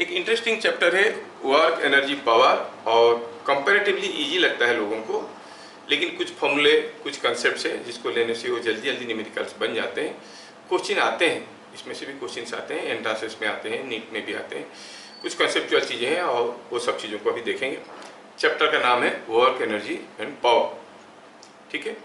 एक interesting chapter है work energy power, और कंपैरेटिवली इजी लगता है लोगों को, लेकिन कुछ फॉर्मूले, कुछ कंसेप्ट्स हैं जिसको लेने से वो जल्दी जल्दी न्यूमेरिकल्स बन जाते हैं। क्वेश्चन आते हैं, इसमें से भी क्वेश्चन आते हैं, एंट्रांसेस में आते हैं, नीट में भी आते हैं, कुछ कंसेप्चुअल चीज़ें हैं और वो सब चीज़ों को अभी देखेंगे। चैप्टर का नाम है वर्क एनर्जी एंड पावर, ठीक है।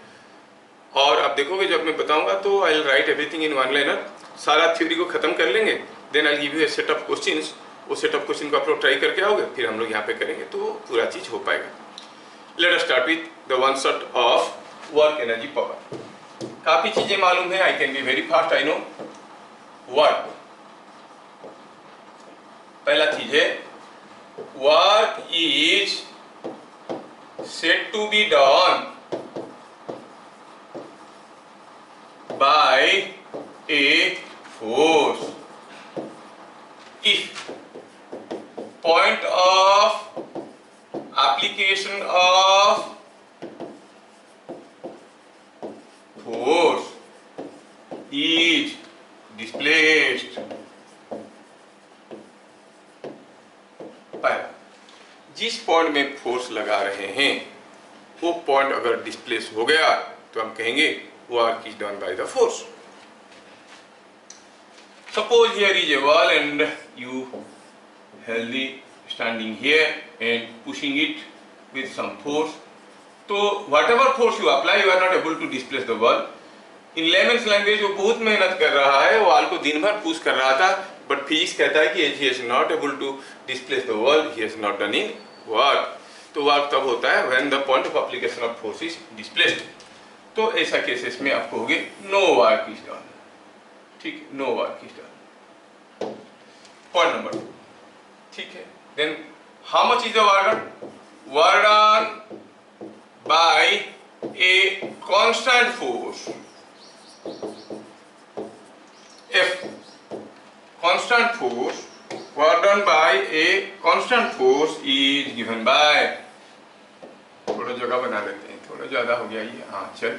और आप देखोगे जब मैं बताऊंगा तो I will write everything in one liner, सारा थ्योरी को खत्म कर लेंगे, then I give you a set of questions. वो सेट ऑफ क्वेश्चन को आप लोग ट्राई करके आओगे, फिर हम लोग यहाँ पे करेंगे तो पूरा चीज हो पाएगा। Let us start with the one shot of work energy power. काफी चीजें मालूम है, I can be very fast, I know. Work, पहला चीज है work is said to be done by a force if point of application of force is displaced। पहला, जिस point में फोर्स लगा रहे हैं वो पॉइंट अगर डिस्प्लेस हो गया तो हम कहेंगे work is done by the force. Suppose here is a wall and you healthy standing here and pushing it with some force, तो whatever force you apply you are not able to displace the wall. In layman's language वो बहुत मेहनत कर रहा है, wall को दिन भर पुश कर रहा था, बट फिजिक्स कहता है कि he is not able to displace the wall, he has not done in work। तो वर्क तब होता है when the point of application of force is displaced। तो ऐसा केसेस में आप कहोगे no work is done, ठीक, no work is done। Point number 2, ठीक है। Then how much is the work done? Work done by a constant force F। Constant force, work done by a constant force is given by, थोड़ा जगह बना लेते हैं, थोड़ा ज्यादा हो गया ये, हाँ चल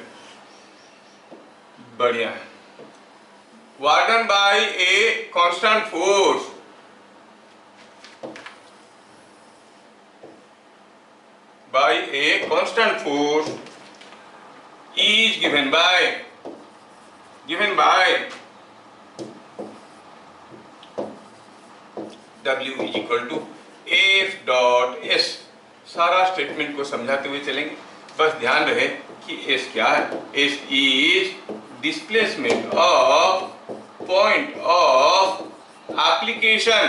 बढ़िया है। Work done by a constant force is given by W is equal to F dot S। सारा स्टेटमेंट को समझाते हुए चलेंगे, बस ध्यान रहे कि S क्या है। S इज displacement of point of application.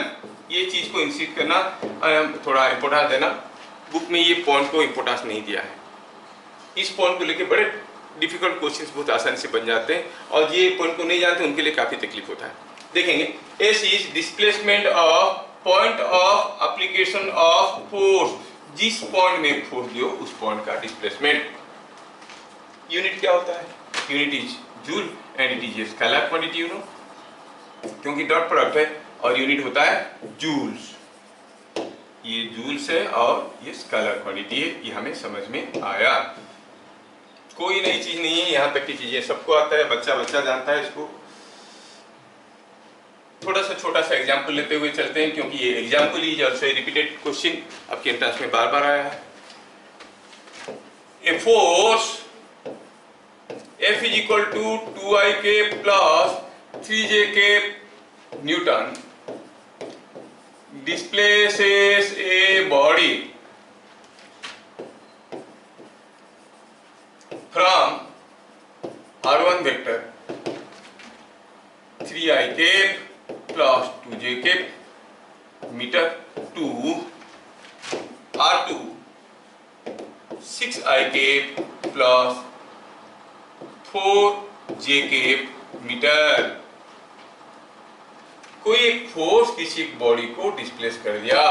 ये चीज को इंसिस्ट करना, थोड़ा इंपोर्टेंस देना। बुक में ये पॉइंट को इंपोर्टेंस नहीं दिया है। इस पॉइंट को लेके बड़े डिफिकल्ट क्वेश्चंस बहुत आसानी से बन जाते हैं, और ये पॉइंट को नहीं जानते उनके लिए काफी तकलीफ होता है। देखेंगे, S इज displacement of point of application of force. जिस पॉइंट में फोर्स दियो उस पॉइंट का डिस्प्लेसमेंट। यूनिट क्या होता है? Unit is joule and it is A scalar quantity, you know, क्योंकि डॉट प्रोडक्ट है, और यूनिट होता है जूल्स। ये जूल्स है और ये स्केलर क्वांटिटी है, ये हमें समझ में आया। कोई नई चीज नहीं है, यहाँ तक की चीजें सबको आता है, बच्चा बच्चा जानता है इसको। थोड़ा सा छोटा सा एग्जाम्पल लेते हुए चलते हैं, क्योंकि ये example is also a repeated question, आपके एंट्रेंस में बार बार आया है। ए force F is equal to 2ik plus 3jk Newton displaces a body from R1 vector 3ik plus 2j meter to R2 6ik plus 4j metre. कोई एक force किसी एक body को displace कर दिया,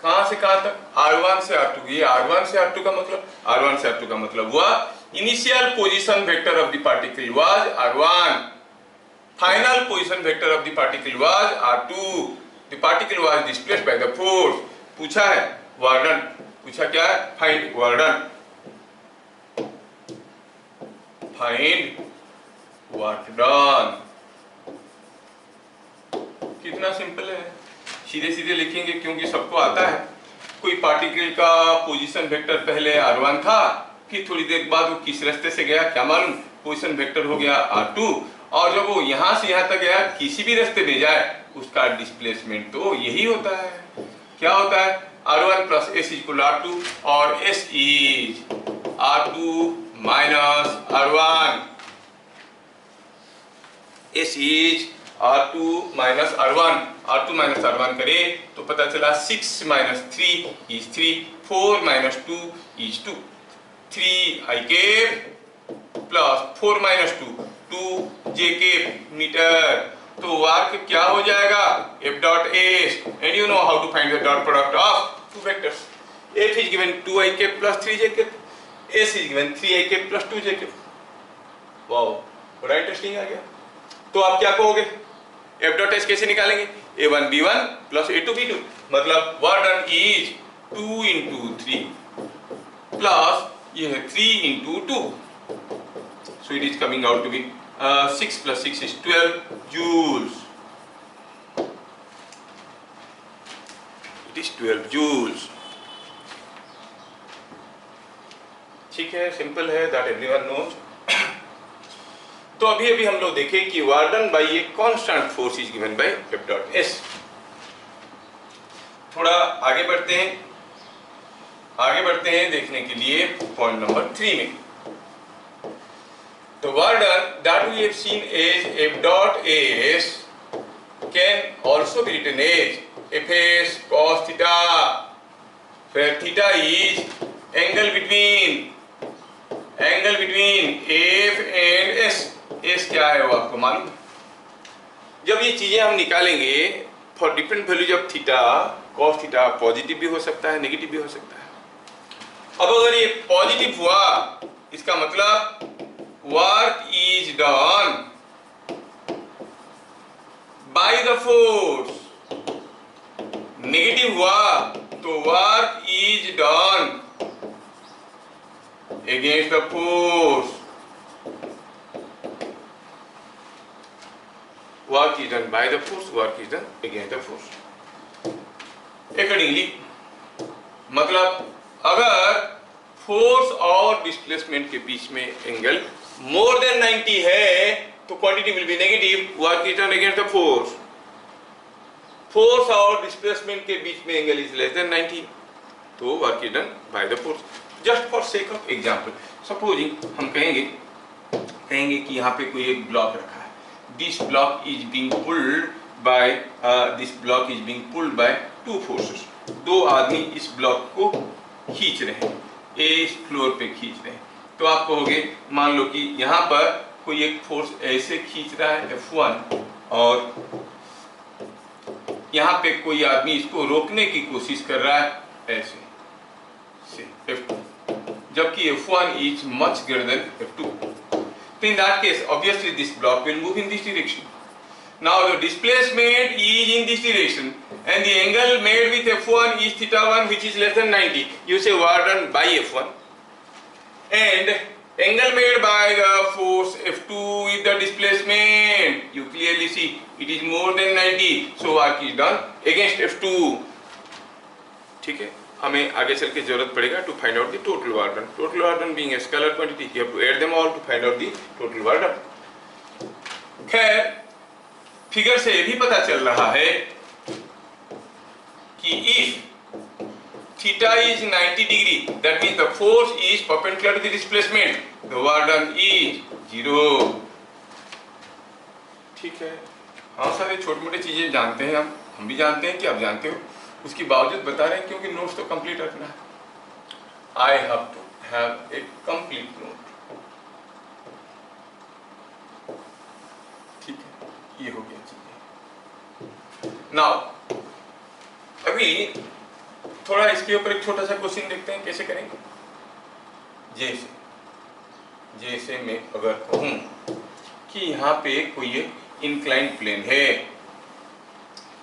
कहां से कहां तक? R1 से R2। ये R1 से R2 का मतलब, R1 से R2 का मतलब हुआ initial position vector of the particle was R1, final position vector of the particle was R2। The particle was displaced by the force. पूछा है वर्क डन, पूछा क्या है? Find work done. Find work done. कितना simple है। सीधे सीधे लिखेंगे क्योंकि सबको आता है। कोई पार्टिकल का पोजीशन वेक्टर पहले r1 था, फिर थोड़ी देर बाद वो किस रास्ते से गया क्या मालूम, पोजीशन वेक्टर हो गया r2, और जब वो यहाँ से यहाँ तक गया किसी भी रास्ते में जाए उसका डिस्प्लेसमेंट तो यही होता है। क्या होता है, r1 plus s equal r2, और s is r2 minus r1, s is r2 minus r1, r2 minus r1 करें तो पता चला 6 माइनस 3 is 3, 4 minus 2 is 2, 3i cap plus 4 minus 2 2j cap metre. तो वर्क क्या हो जाएगा, f dot s, and you know how to find the dot product of two vectors. f is given 2i cap plus 3j cap, s is given 3i cap plus 2j cap. Wow, बड़ा interesting आ गया। तो आप क्या कहोगे, f dot s कैसे निकालेंगे, a1 b1 plus a2 b2, मतलब work done is 2 into 3 plus ये है 3 into 2, so it is coming out to be 6 plus 6 is 12 joules, it is 12 joules। ठीक है, सिंपल है, दैट एवरीवन नोज। तो अभी अभी हम लोग देखें कि work done by a constant force is given bye f dot s। थोड़ा आगे बढ़ते हैं देखने के लिए पॉइंट नंबर 3 में। तो work done that we have seen as f dot s can also be written as fs cos theta, where theta is angle between f and s। s क्या है वो आपको मालूम। जब ये चीजें हम निकालेंगे for different values of theta, cos theta positive भी हो सकता है, नेगेटिव भी हो सकता है। अब अगर ये पॉजिटिव हुआ इसका मतलब work is done by the force, negative हुआ तो work is done against the force, work is done by the force, work is done against the force। Accordingly, मतलब अगर फोर्स और डिस्प्लेसमेंट के बीच में एंगल मोर देन 90 है तो quantity will be negative, work is done against the force. Force और displacement के बीच में एंगल इज लेस देन 90 तो work is done by the force. Just for sake of example, supposing हम कहेंगे कि यहाँ पे कोई एक ब्लॉक रखा है, this block is being pulled by two forces. दो आदमी इस ब्लॉक को खींच रहे हैं, इस फ्लोर पे खींच रहे हैं। तो आप कहोगे मान लो कि यहाँ पर कोई एक फोर्स ऐसे खींच रहा है F1, और यहाँ पे कोई आदमी इसको रोकने की कोशिश कर रहा है ऐसे से F2, जबकि F1 is much greater than F2. So in that case, obviously this block will move in this direction. Now the displacement is in this direction, and the angle made with F1 is θ1, which is less than 90. You say work done by F1, and angle made by the force F2 is the displacement. You clearly see it is more than 90, so work is done against F2. ठीक है, हमें आगे चल के जरूरत पड़ेगा to find out the total work done. Total work done being a scalar quantity, you have to add them all to find out the total work done. खैर, figure से भी पता चल रहा है कि if theta is 90 degree, that means the force is perpendicular to the displacement, the work done is 0। ठीक है, हाँ सारे छोटे मोटे चीजें जानते हैं हम भी जानते हैं कि आप जानते हो, उसके बावजूद बता रहे हैं क्योंकि नोट्स तो कंप्लीट रखना है। I have to have a complete note. ठीक है, ये हो गया चीजें। नाउ अभी थोड़ा इसके ऊपर एक छोटा सा क्वेश्चन देखते हैं कैसे करेंगे। जैसे मैं अगर कहूं कि यहाँ पे कोई एक इंक्लाइंड प्लेन है,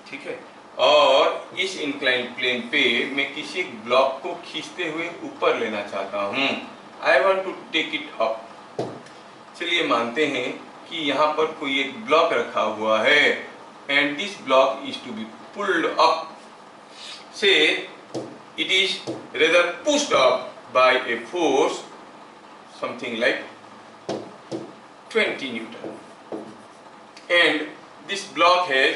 ठीक है, और इस इंक्लाइंड प्लेन पे मैं किसी एक ब्लॉक को खींचते हुए ऊपर लेना चाहता हूं। I want to take it up. चलिए मानते हैं कि यहाँ पर कोई एक ब्लॉक रखा हुआ है, and this block is to be pulled up say it is rather pushed up by a force something like 20 Newton, and this block has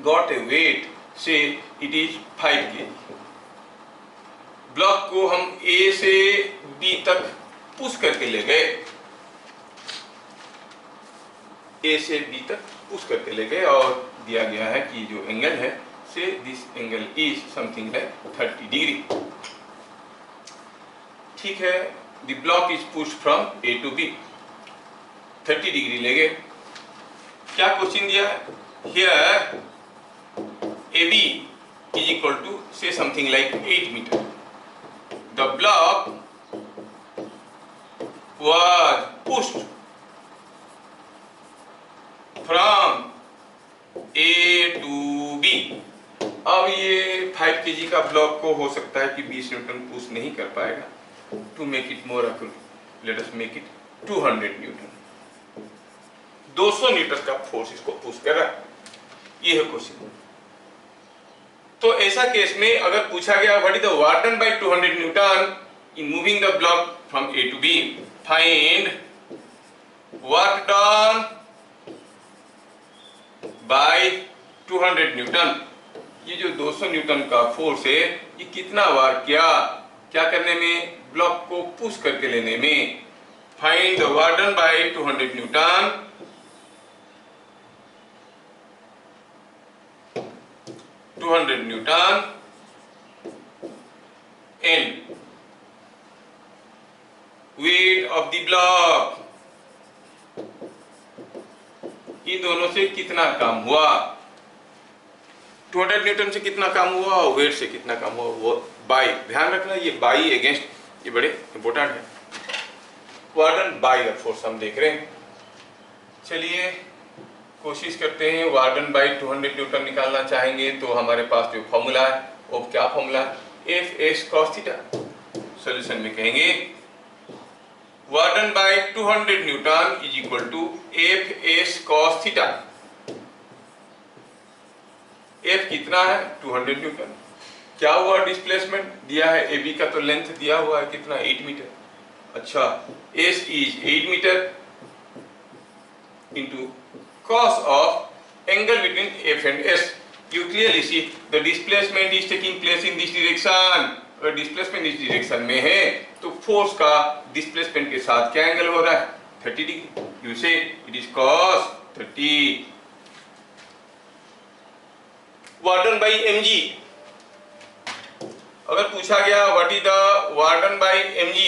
got a weight, say it is 5 kg. Block को हम A से B तक push करके ले गए, A से B तक push करके ले गए, और दिया गया है कि जो एंगल है से दिस एंगल इज समथिंग है 30 डिग्री। ठीक है, the block is push from A to B, 30 degree ले गए। क्या क्वेश्चन दिया है? Here AB is equal to say something like 8 meter. The block was pushed from A to B. अब ये 5 kg का ब्लॉक को हो सकता है कि 20 न्यूटन पुश नहीं कर पाएगा। To make it more accurate, let us make it 200 Newton. 200 Newton का फोर्स इसको पुश कर रहा है। ये है क्वेश्चन। तो ऐसा केस में अगर पूछा गया what is the work done bye 200 Newton in moving the block from A to B, find work done bye 200 Newton. ये जो 200 न्यूटन का फोर्स है ये कितना वर्क किया, क्या करने में? ब्लॉक को पुश करके लेने में। Find the work done bye 200 Newton. 200 Newton and weight of the block, इन दोनों से कितना काम हुआ? 200 न्यूटन से कितना काम हुआ और वेट से कितना काम हुआ, वो बाई। ध्यान रखना ये बाई अगेंस्ट ये बड़े इंपॉर्टेंट है। वार्डन बाई द फोर्स हम देख रहे हैं। चलिए कोशिश करते हैं। वार्डन बाई 200 न्यूटन निकालना चाहेंगे तो हमारे पास जो फॉर्मूला है वो क्या फॉर्मूला है? F S cos theta. Solution में कहेंगे work done by 200 newton is equal to F S cos theta. F कितना है? 200 न्यूटन। क्या हुआ? डिस्प्लेसमेंट दिया है, ए बी का तो लेंथ दिया हुआ है कितना? 8 मीटर। अच्छा, S is 8 metre into cos of angle between F and S. You clearly see the displacement is taking place in this direction. अगर डिस्प्लेसमेंट इस डायरेक्शन में है तो फोर्स का डिस्प्लेसमेंट के साथ क्या एंगल हो रहा है? 30 degree. You say it is cos 30। Warden by mg, अगर पूछा गया what is the work done by mg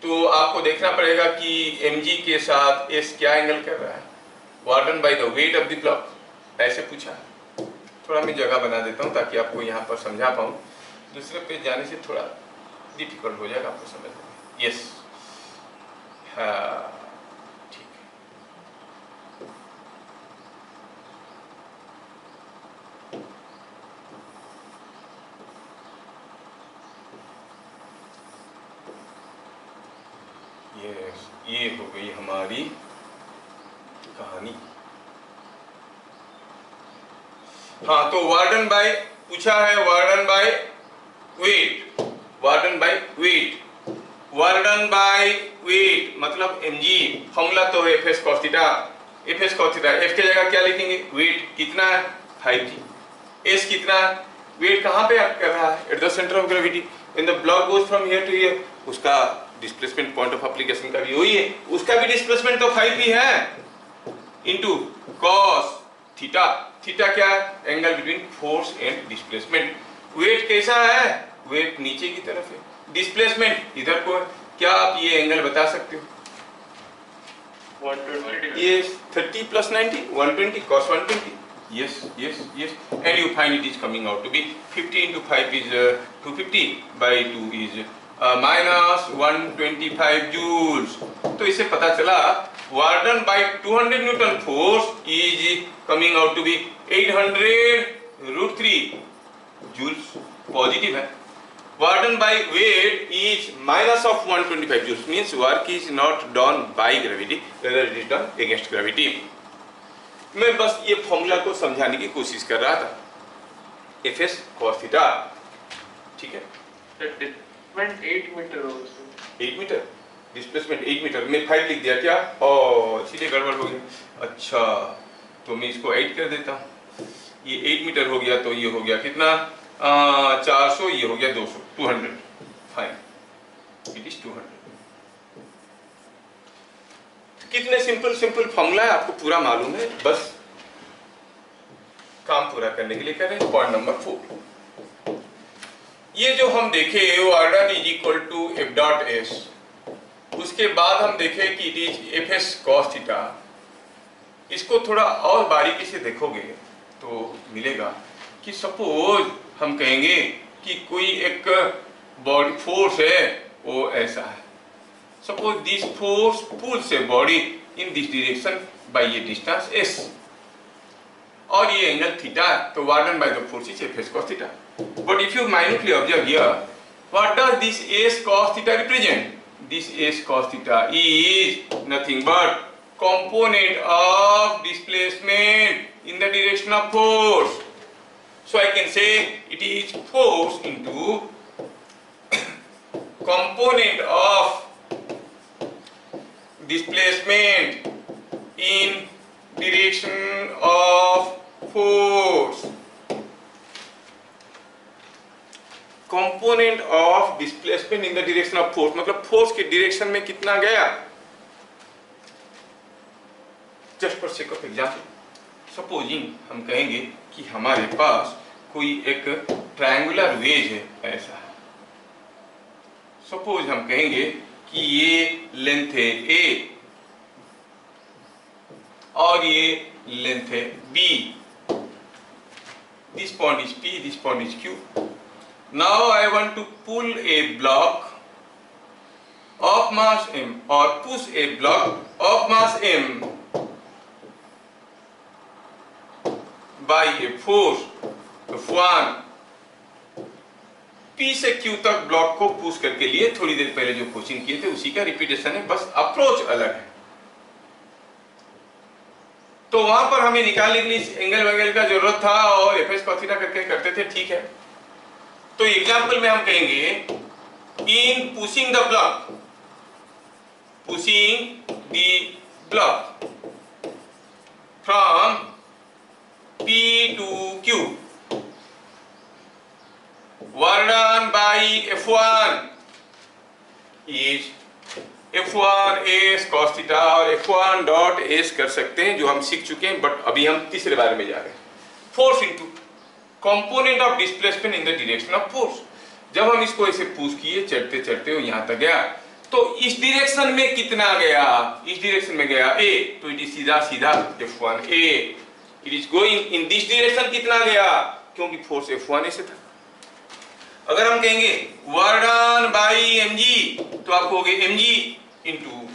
तो आपको देखना पड़ेगा कि mg के साथ s क्या एंगल कर रहा है? Work done by the weight of the block, ऐसे पूछा। थोड़ा मैं जगह बना देता हूँ ताकि आपको यहाँ पर समझा पाऊँ। दूसरे पेज जाने से थोड़ा डिफिकल्ट हो जाएगा आपको समझने। यस, हाँ ठीक है। यस, ये हो गई हमारी कहानी। हाँ, तो वार्डन बाय पूछा है, work done by wait, warden by wait, warden by wait मतलब mg। फॉर्मूला तो है F S cos theta. F S cos theta, F की जगह क्या लिखेंगे? वेट कितना है? 5g। एस कितना है? वेट कहाँ पे एक्ट कर रहा है? At the centre of gravity. When the block goes from here to here, उसका डिस्प्लेसमेंट पॉइंट ऑफ एप्लीकेशन का भी वही है, उसका भी डिस्प्लेसमेंट तो 5 ही है इनटू cos थीटा। थीटा क्या है? Angle between force and displacement. Weight कैसा है? वेट नीचे की तरफ है, डिस्प्लेसमेंट इधर को है। क्या आप ये एंगल बता सकते हो? 120 ये 30 plus 90, 120 cos 120। Yes, yes, yes. And you find it is coming out to be 50 into 5 is 250 by 2 is minus 125 joules। तो इससे पता चला work done by 200 newton force is coming out to be 800√3 joules. Positive है। Work done by weight is minus of 125 joules, means work is not done by gravity, rather it is done against gravity। मैं बस ये formula को समझाने की कोशिश कर रहा था। F S cos theta. ठीक है, डिस्प्लेसमेंट 8 मीटर हो उसमें। 8 मीटर डिस्प्लेसमेंट 8 मीटर में 5 लिख दिया क्या? और सीधे गड़बड़ हो गया। अच्छा, तो मैं इसको 8 कर देता हूँ। ये 8 मीटर हो गया तो ये हो गया कितना? 400, ये हो गया 200, 200। Fine, it is 200। कितने सिंपल सिंपल फॉर्मूला है, आपको पूरा मालूम है, बस काम पूरा करने के लिए कर रहे हैं। पॉइंट नंबर 4, ये जो हम देखे work done is equal to F dot S, उसके बाद हम देखे कि it is F S cos theta. इसको थोड़ा और बारीकी से देखोगे तो मिलेगा कि सपोज हम कहेंगे कि कोई एक बॉडी फोर्स है, वो ऐसा है। Suppose this force pulls a body in this direction by a distance s, और ये एंगल थीटा, तो work done by the force is F S cos theta. But if you minutely observe here, what does this s cos theta represent? This s cos theta is nothing but component of displacement in the direction of force. So I can say it is force into component of displacement in direction of force. Component of displacement in the direction of force, मतलब force के direction में कितना गया। Just for sake of example, supposing हम कहेंगे कि हमारे पास कोई एक ट्रायंगुलर वेज है, ऐसा है। सपोज हम कहेंगे कि ये लेंथ है a और ये लेंथ है b, this point is p, this point is q। Now I want to pull a block of mass m or push a block of mass m by a force F1। P से Q तक block को push करके लिए थोड़ी देर पहले जो coaching किए थे उसी का रिपीटेशन है, बस अप्रोच अलग है। तो वहां पर हमें निकालने के लिए एंगल वैंगल का जरूरत था और एफ एस कॉस थीटा करके करते थे, ठीक है। तो एग्जाम्पल में हम कहेंगे in pushing the block, pushing the block from P to Q, work done by F1 is F1 S cos theta और F1 डॉट S कर सकते हैं, जो हम सीख चुके हैं, बट अभी हम तीसरे बारे में जा रहे हैं। Force into component of displacement in the direction of force. जब हम इसको ऐसे पुश किए, चढ़ते चढ़ते वो यहां तक गया, तो इस डायरेक्शन में कितना गया? इस डायरेक्शन में गया a, तो इट इज सीधा सीधा F1A। It is going in this direction, कितना गया? क्योंकि फोर्स F1A से था। अगर हम कहेंगे वर्क डन बाय mg, तो आप कहोगे mg into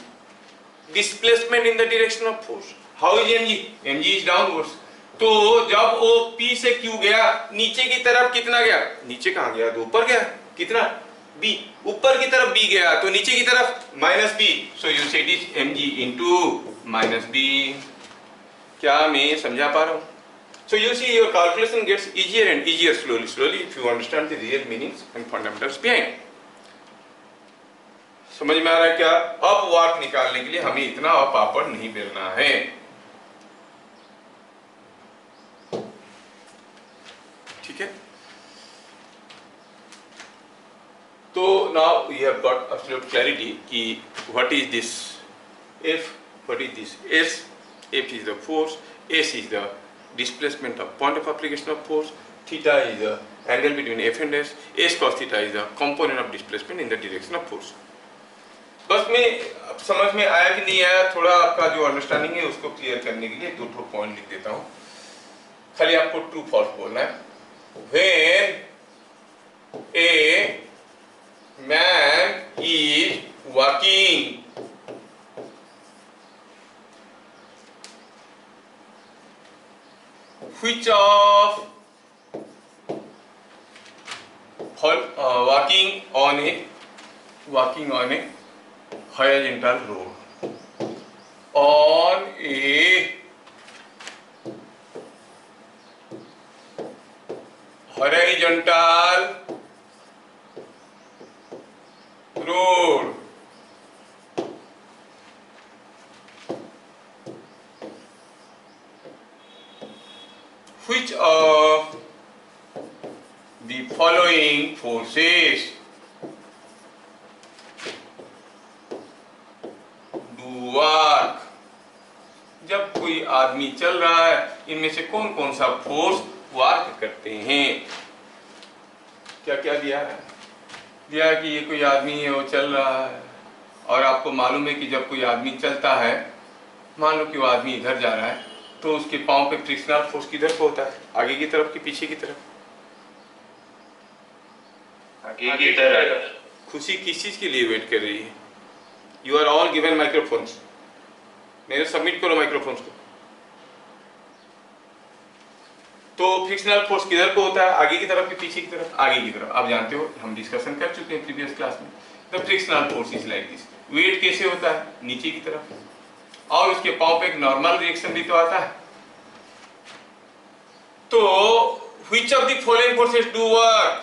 displacement in the direction of force. How is mg? mg is downwards. तो जब वो P से Q गया, नीचे की तरफ कितना गया? नीचे कहां गया? तो ऊपर गया, कितना? B। ऊपर की तरफ B गया, तो नीचे की तरफ -B। So you say it is mg into -B। क्या मैं समझा पा रहा हूं? So you see your calculation gets easier and easier slowly if you understand the real meanings and fundamentals behind. समझ में आ रहा है क्या? अब वाट निकालने के लिए हमें इतना और पापड़ नहीं बेलना है। ठीक है, तो now we have got absolute clarity कि what is this F, what is this S। F is the force, S is the displacement of point of application of force, theta is the angle between F and S, S cos theta is the component of displacement in the direction of force। बस में अब समझ में आया कि नहीं आया, थोड़ा आपका जो अंडरस्टैंडिंग है उसको क्लियर करने के लिए दो पॉइंट लिख देता हूँ। खाली आपको ट्रू फॉल्स बोलना है। When a man is walking, which of walking on a horizontal road on a horizontal road. Which of the following forces do work? जब कोई आदमी चल रहा है, इनमें से कौन कौन सा फोर्स वर्क करते हैं? क्या क्या दिया है? दिया है कि ये कोई आदमी है, वो चल रहा है, और आपको मालूम है कि जब कोई आदमी चलता है, मान लो कि वो आदमी इधर जा रहा है, तो उसके पांव पे फ्रिक्शनल फोर्स किधर को होता है? आगे की तरफ कि पीछे की तरफ? आगे की तरफ। खुशी किस चीज के लिए वेट कर रही है? You are all given microphones, मेरे सबमिट करो माइक्रोफोन्स को। तो फ्रिक्शनल फोर्स किधर को होता है? आगे की तरफ कि पीछे की तरफ? आगे की तरफ। आप जानते हो, हम डिस्कशन कर चुके हैं प्रीवियस क्लास में। The frictional force is like this. Weight कैसे होता है? नीचे की तरफ, और उसके पांव पे एक नॉर्मल रिएक्शन भी तो आता है। तो which of the following forces do work?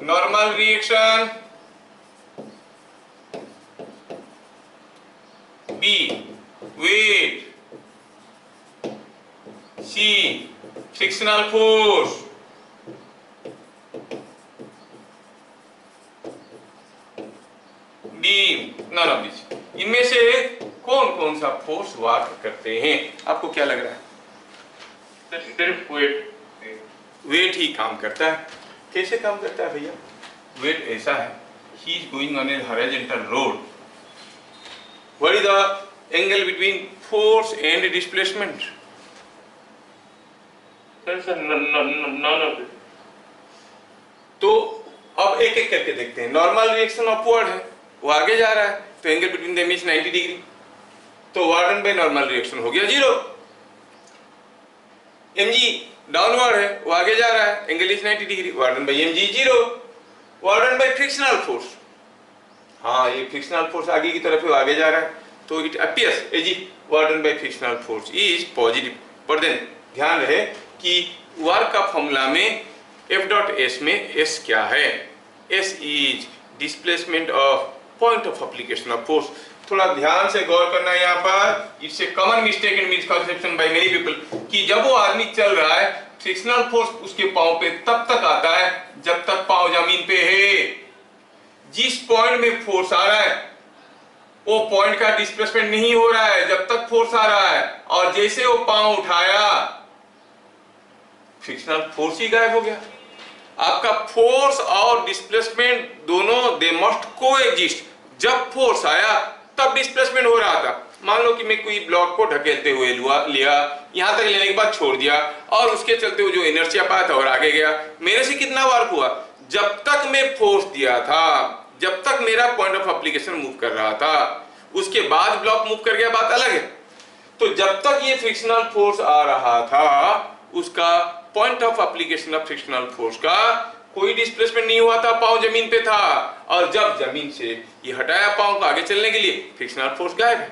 Normal reaction, B weight, C frictional force, D none of this। इनमें से कौन कौन सा फोर्स वर्क करते हैं? आपको क्या लग रहा है? सिर्फ वेट ही काम करता है। कैसे काम करता है भैया? वेट ऐसा है, he is going on A horizontal road. What is the angle between force and displacement? तो अब एक एक करके देखते हैं। नॉर्मल रिएक्शन अपवर्ड है, वो आगे जा रहा है, तो angle between them is 90 degree. तो वार्डन बाय नॉर्मल रिएक्शन हो गया 0। mg डाउनवर्ड है, वो आगे जा रहा है, angle is 90 degree, work done by mg 0। Work done by frictional force, हाँ ये फ्रिक्शनल फोर्स आगे की तरफ है, वो आगे जा रहा है, तो it appears as work done by frictional force is positive. पर देन ध्यान रहे कि वर्क का फॉर्मूला में F डॉट S में S क्या है? S इज displacement of point of application of force. थोड़ा ध्यान से गौर करना है यहाँ पर। It's a common mistake in misconception by many people कि जब वो आदमी चल रहा है, फ्रिक्शनल फोर्स उसके पांव पे तब तक आता है जब तक पांव जमीन पे है। जिस पॉइंट में फोर्स आ रहा है, वो पॉइंट का डिस्प्लेसमेंट नहीं हो रहा है जब तक फोर्स आ रहा है, और जैसे वो पांव उठाया, फ्रिक्शनल फोर्स ही गायब हो गया। आपका फोर्स और डिस्प्लेसमेंट दोनों दे मस्ट कोएग्जिस्ट। जब फोर्स आया तब डिस्प्लेसमेंट हो रहा था। मान लो कि मैं कोई ब्लॉक को ढकेलते हुए लिया, यहां तक लेने के बाद छोड़ दिया, और उसके चलते हुए जो इनर्शिया पाया था और आगे गया। मेरे से कितना वर्क हुआ? जब तक मैं फोर्स दिया था, जब तक मेरा पॉइंट ऑफ एप्लीकेशन मूव कर रहा था, उसके बाद ब्लॉक मूव कर गया, बात अलग है। तो जब तक ये फ्रिक्शनल फोर्स आ रहा था, उसका point of application of frictional force का कोई डिस्प्लेसमेंट नहीं हुआ था, पांव जमीन पे था, और जब जमीन से ये हटाया पांव को आगे चलने के लिए, फ्रिक्शनल फोर्स गायब है।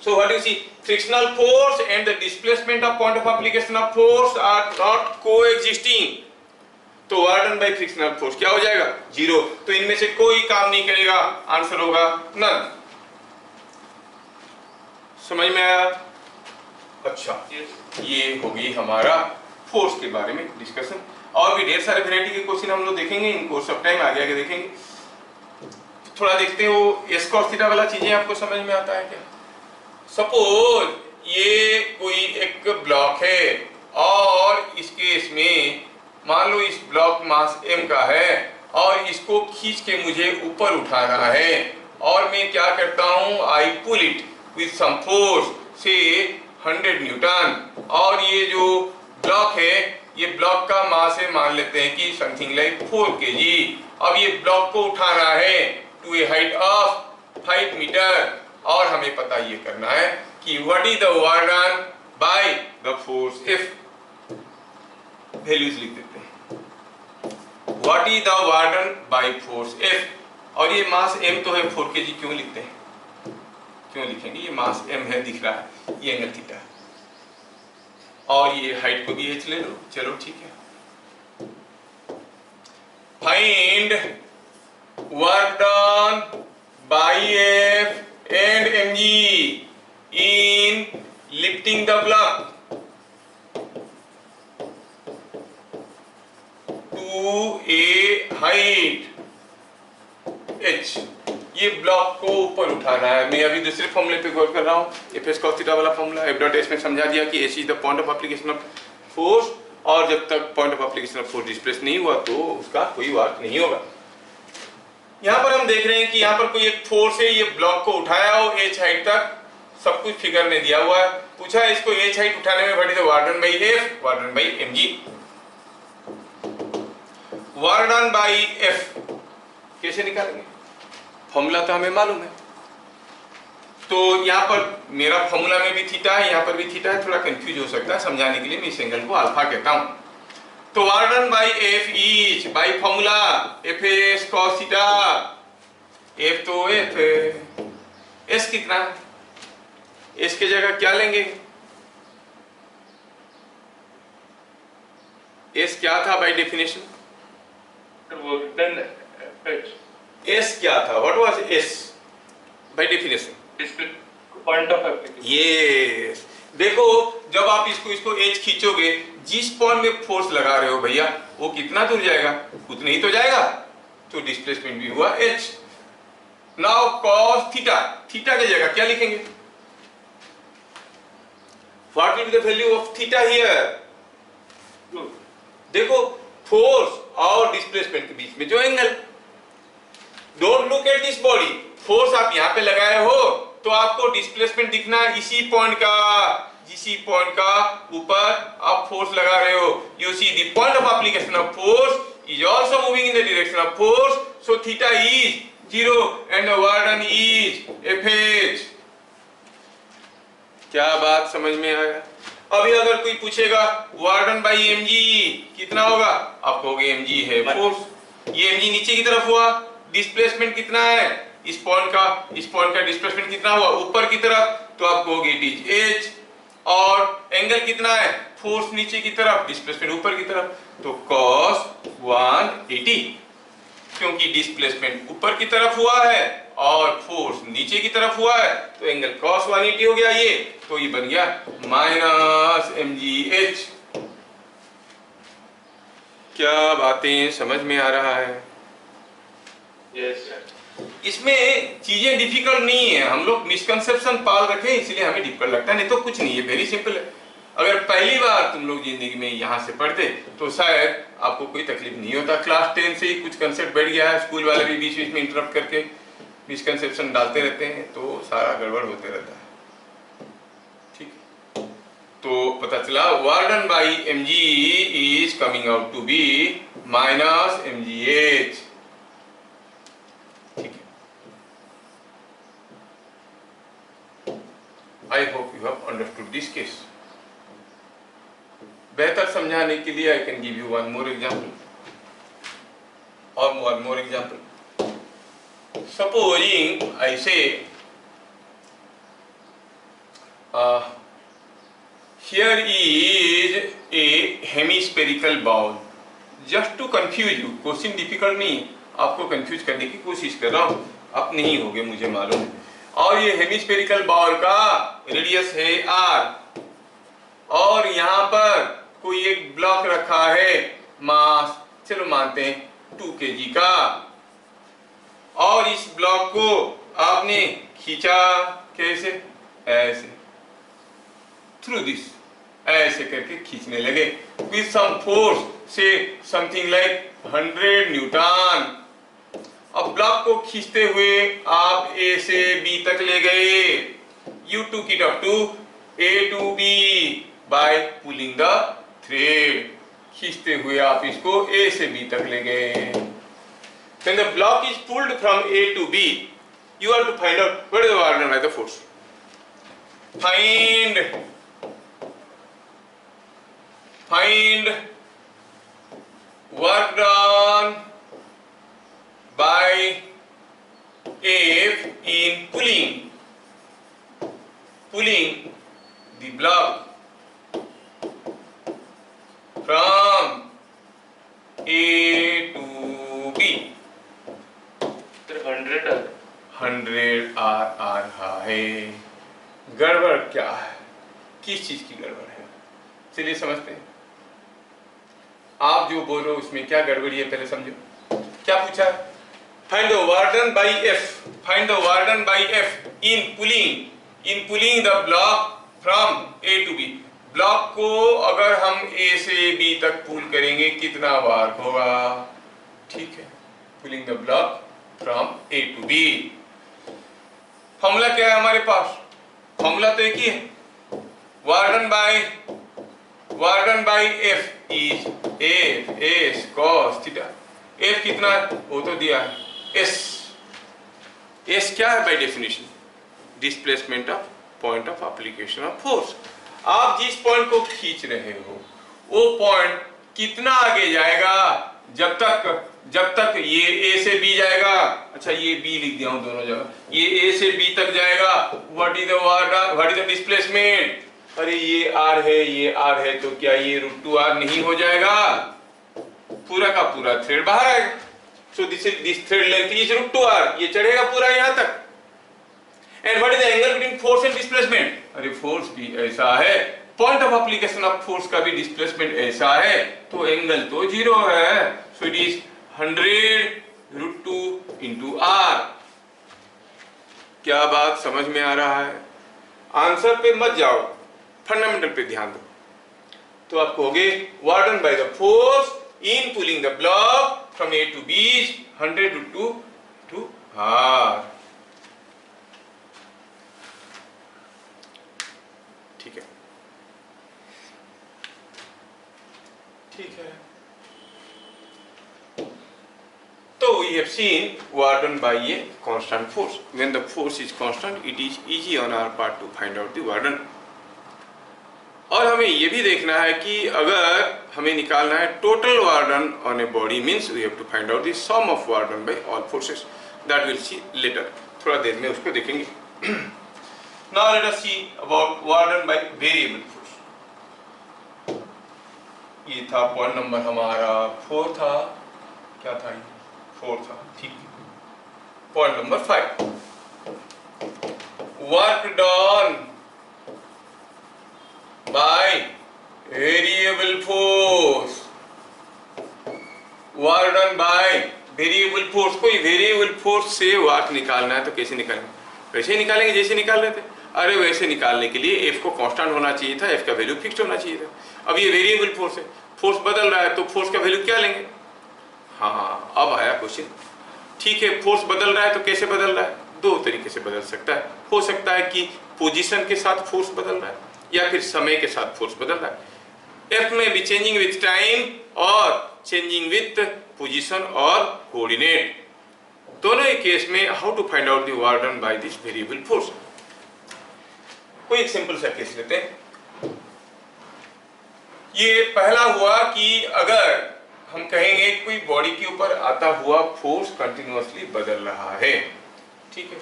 So what you see, frictional force and the displacement of point of application of force are not coexisting. तो वार्डन बाय फ्रिक्शनल फोर्स क्या हो जाएगा? 0। तो इनमें से कोई काम नहीं करेगा, आंसर होगा नन। समझ में आया? अच्छा, ये होगी हमारा फोर्स के बारे में डिस्कशन। और भी ढेर सारे वैरायटी के क्वेश्चन हम लोग देखेंगे इन कोर्स ऑफ टाइम, आगे आगे देखेंगे। थोड़ा देखते हो एस कॉस थीटा वाला चीजें आपको समझ में आता है क्या? सपोज ये कोई एक ब्लॉक है, और इस केस में मान लो इस ब्लॉक मास m का है, और इसको खींच के मुझे ऊपर उठाना है, और मैं क्या करता हूं, I pull it with some force से 100 न्यूटन, और ये जो ब्लॉक है, ये ब्लॉक का मास है, मान लेते हैं कि समथिंग लाइक 4 kg। अब ये ब्लॉक को उठाना है to a height of 5 metre, और हमें पता ये करना है कि what is the work done by the force F। Values लिख देते हैं, what is the work done by force F, और ये मास m तो है 4 kg, क्यों लिखते हैं? क्यों लिखेंगे? ये मास m है, दिख रहा है, ये एंगल थीटा है, और ये हाइट को भी h ले लो, चलो ठीक है। find work done by F and mg in lifting the block to a height h। ये ब्लॉक को ऊपर उठाना है। मैं अभी दूसरे फॉर्मूले पे गौर कर रहा हूँ, एफ एस कॉस थीटा वाला फॉर्मूला। एफ डॉट एस में समझा दिया कि H is the point of application of force, और जब तक point of application of force displace नहीं हुआ तो उसका कोई वर्क नहीं होगा। यहाँ पर हम देख रहे हैं कि यहाँ पर कोई एक फोर्स है, ये ब्लॉक को उठाया हो एच हाइट तक, सब कुछ फिगर में दिया हुआ है। पूछा है इसको एच हाइट उठाने में what is the work done bye F, work done bye MG. Work done bye F कैसे निकालेंगे, फॉर्मूला तो हमें मालूम है। तो यहाँ पर मेरा फॉर्मूला में भी थीटा है, यहाँ पर भी थीटा है, थोड़ा कंफ्यूज हो सकता है, समझाने के लिए मैं इस एंगल को अल्फा कहता हूं। तो work done bye F is by formula F S cos theta. F तो एफ है, एस कितना है, एस की जगह क्या लेंगे, एस क्या था by definition, work done H S क्या था, what was S by definition, display point of application। ये देखो जब आप इसको एच खींचोगे, जिस पॉइंट में फोर्स लगा रहे हो भैया वो कितना दूर जाएगा, उतना ही तो जाएगा, तो डिस्प्लेसमेंट भी हुआ H. Now cos theta, theta की जगह क्या लिखेंगे, what will be the value of theta here. देखो फोर्स और डिस्प्लेसमेंट के बीच में जो angle, don't look at this body, force आप यहाँ पे लगाए हो तो आपको डिस्प्लेसमेंट दिखना है इसी पॉइंट का, जिसी पॉइंट का ऊपर आप फोर्स लगा रहे हो। You see the point of application of force is also moving in the direction of force, so theta is 0 and the work done is F H. क्या बात समझ में आया। अभी अगर कोई पूछेगा वर्क डन बाय एमजी कितना होगा, आप कहोगे एमजी है फोर्स, ये एमजी नीचे की तरफ हुआ, डिस्प्लेसमेंट कितना है इस पॉइंट का डिस्प्लेसमेंट कितना हुआ ऊपर की तरफ, तो आप कहोगे इट इज एच। और एंगल कितना है, फोर्स नीचे की तरफ, डिस्प्लेसमेंट ऊपर की तरफ, तो cos 180, क्योंकि डिस्प्लेसमेंट ऊपर की तरफ हुआ है और फोर्स नीचे की तरफ हुआ है, तो एंगल cos 180 हो गया ये, तो ये बन गया माइनस mgh। क्या बातें समझ में आ रहा है। Yes sir। इसमें चीजें डिफिकल्ट नहीं है, हम लोग मिसकंसेप्शन पाल रखे हैं इसलिए हमें डिफिकल्ट लगता है, नहीं तो कुछ नहीं है, वेरी सिंपल है। अगर पहली बार तुम लोग जिंदगी में यहाँ से पढ़ते तो शायद आपको कोई तकलीफ नहीं होता। क्लास 10 से ही कुछ कंसेप्ट बैठ गया है, स्कूल वाले भी बीच बीच में इंटरप्ट करके मिसकंसेप्शन डालते रहते हैं, तो सारा गड़बड़ होते रहता है। ठीक, तो पता चला work done by mg is coming out to be minus mgh। I hope you have understood this case. बेहतर समझाने के लिए I can give you one more example. Or one more example. Supposing I say, here is a hemispherical ball. Just to confuse you, question difficult नहीं, आपको confuse करने की कोशिश कर रहा हूँ, आप नहीं होगे मुझे मालूम है। और ये हेमिस्फेरिकल बॉल का रेडियस है r, और यहाँ पर कोई एक ब्लॉक रखा है, मास चलो मानते हैं 2 kg का, और इस ब्लॉक को आपने खींचा कैसे, ऐसे, थ्रू दिस, ऐसे करके खींचने लगे विथ सम फोर्स से समथिंग लाइक 100 न्यूटन। अब ब्लॉक को खींचते हुए आप A से B तक ले गए, you took it up to A to B by pulling the thread। खींचते हुए आप इसको A से B तक ले गए। When the block is pulled from A to B, you have to find out what is the work done by the force. Find work done by F in pulling the block from A to 100 100 आ रहा है। गड़बड़ क्या है, किस चीज की गड़बड़ है, चलिए समझते हैं। आप जो बोल रहे हो उसमें क्या गड़बड़ी है पहले समझो। क्या पूछा? Find the work done by F, find the work done by F in pulling the block from A to B. Block को अगर हम ए से बी तक पुल करेंगे कितना बार होगा? ठीक है, pulling the block from A to B. Formula क्या है हमारे पास? फॉर्मूला तो एक ही है, work done by F is F S cos theta. F कितना है वो तो दिया है, एस क्या है by definition? Displacement of point of application of force. आप जिस पॉइंट को खींच रहे हो वो पॉइंट कितना आगे जाएगा? जब तक ये ए से बी जाएगा, अच्छा ये बी लिख दिया हूं दोनों जगह, ये ए से बी तक जाएगा, व्हाट इज द डिस्प्लेसमेंट? अरे ये आर है, ये आर है, तो क्या ये √2r नहीं हो जाएगा? पूरा का पूरा थ्रेड बाहर आएगा। So this thread length is √2r, ये चढ़ेगा पूरा यहां तक। And what is the angle between force and displacement? अरे फोर्स भी ऐसा है, point of application of force का भी डिस्प्लेसमेंट ऐसा है, तो एंगल तो 0 है। सो इट इज 100 √2 × r। क्या बात समझ में आ रहा है? आंसर पे मत जाओ, फंडामेंटल पे ध्यान दो। तो आप कहोगे work done by the force in pulling the block from A to B 100 √2 r। ठीक है, ठीक है। So we have seen Warden by a constant force. When the force is constant, it is easy on our part to find out the Warden. और हमें ये भी देखना है कि अगर हमें निकालना है total work done on a body, means we have to find out the sum of work done by all forces. That will see later, थोड़ा देर में उसको देखेंगे। Now let us see about work done by variable force. ये था point number हमारा 4 था, क्या था ये? 4 था, ठीक। Point number 5, work done by variable force. Work done by variable force. कोई वेरिएबल फोर्स से वर्क निकालना है तो कैसे निकालेंगे? वैसे ही निकालेंगे जैसे निकाल रहे थे। अरे वैसे निकालने के लिए एफ को कांस्टेंट होना चाहिए था, एफ का वैल्यू फिक्स्ड होना चाहिए था। अब ये वेरिएबल फोर्स है, फोर्स बदल रहा है, तो फोर्स का वैल्यू क्या लेंगे? हाँ, अब आया क्वेश्चन। ठीक है, फोर्स बदल रहा है तो कैसे बदल रहा है? 2 तरीके से बदल सकता है। हो सकता है कि पोजीशन के साथ फोर्स बदल रहा है, या फिर समय के साथ फोर्स बदल रहा है। एफ में भी चेंजिंग विथ टाइम और चेंजिंग विथ पोजीशन और कोऑर्डिनेट। दोनों ही केस में how to find out the work done by this variable force. कोई एक सिंपल सा केस लेते हैं। ये पहला हुआ कि अगर हम कहेंगे कोई बॉडी के ऊपर आता हुआ फोर्स कंटिन्यूअसली बदल रहा है, ठीक है।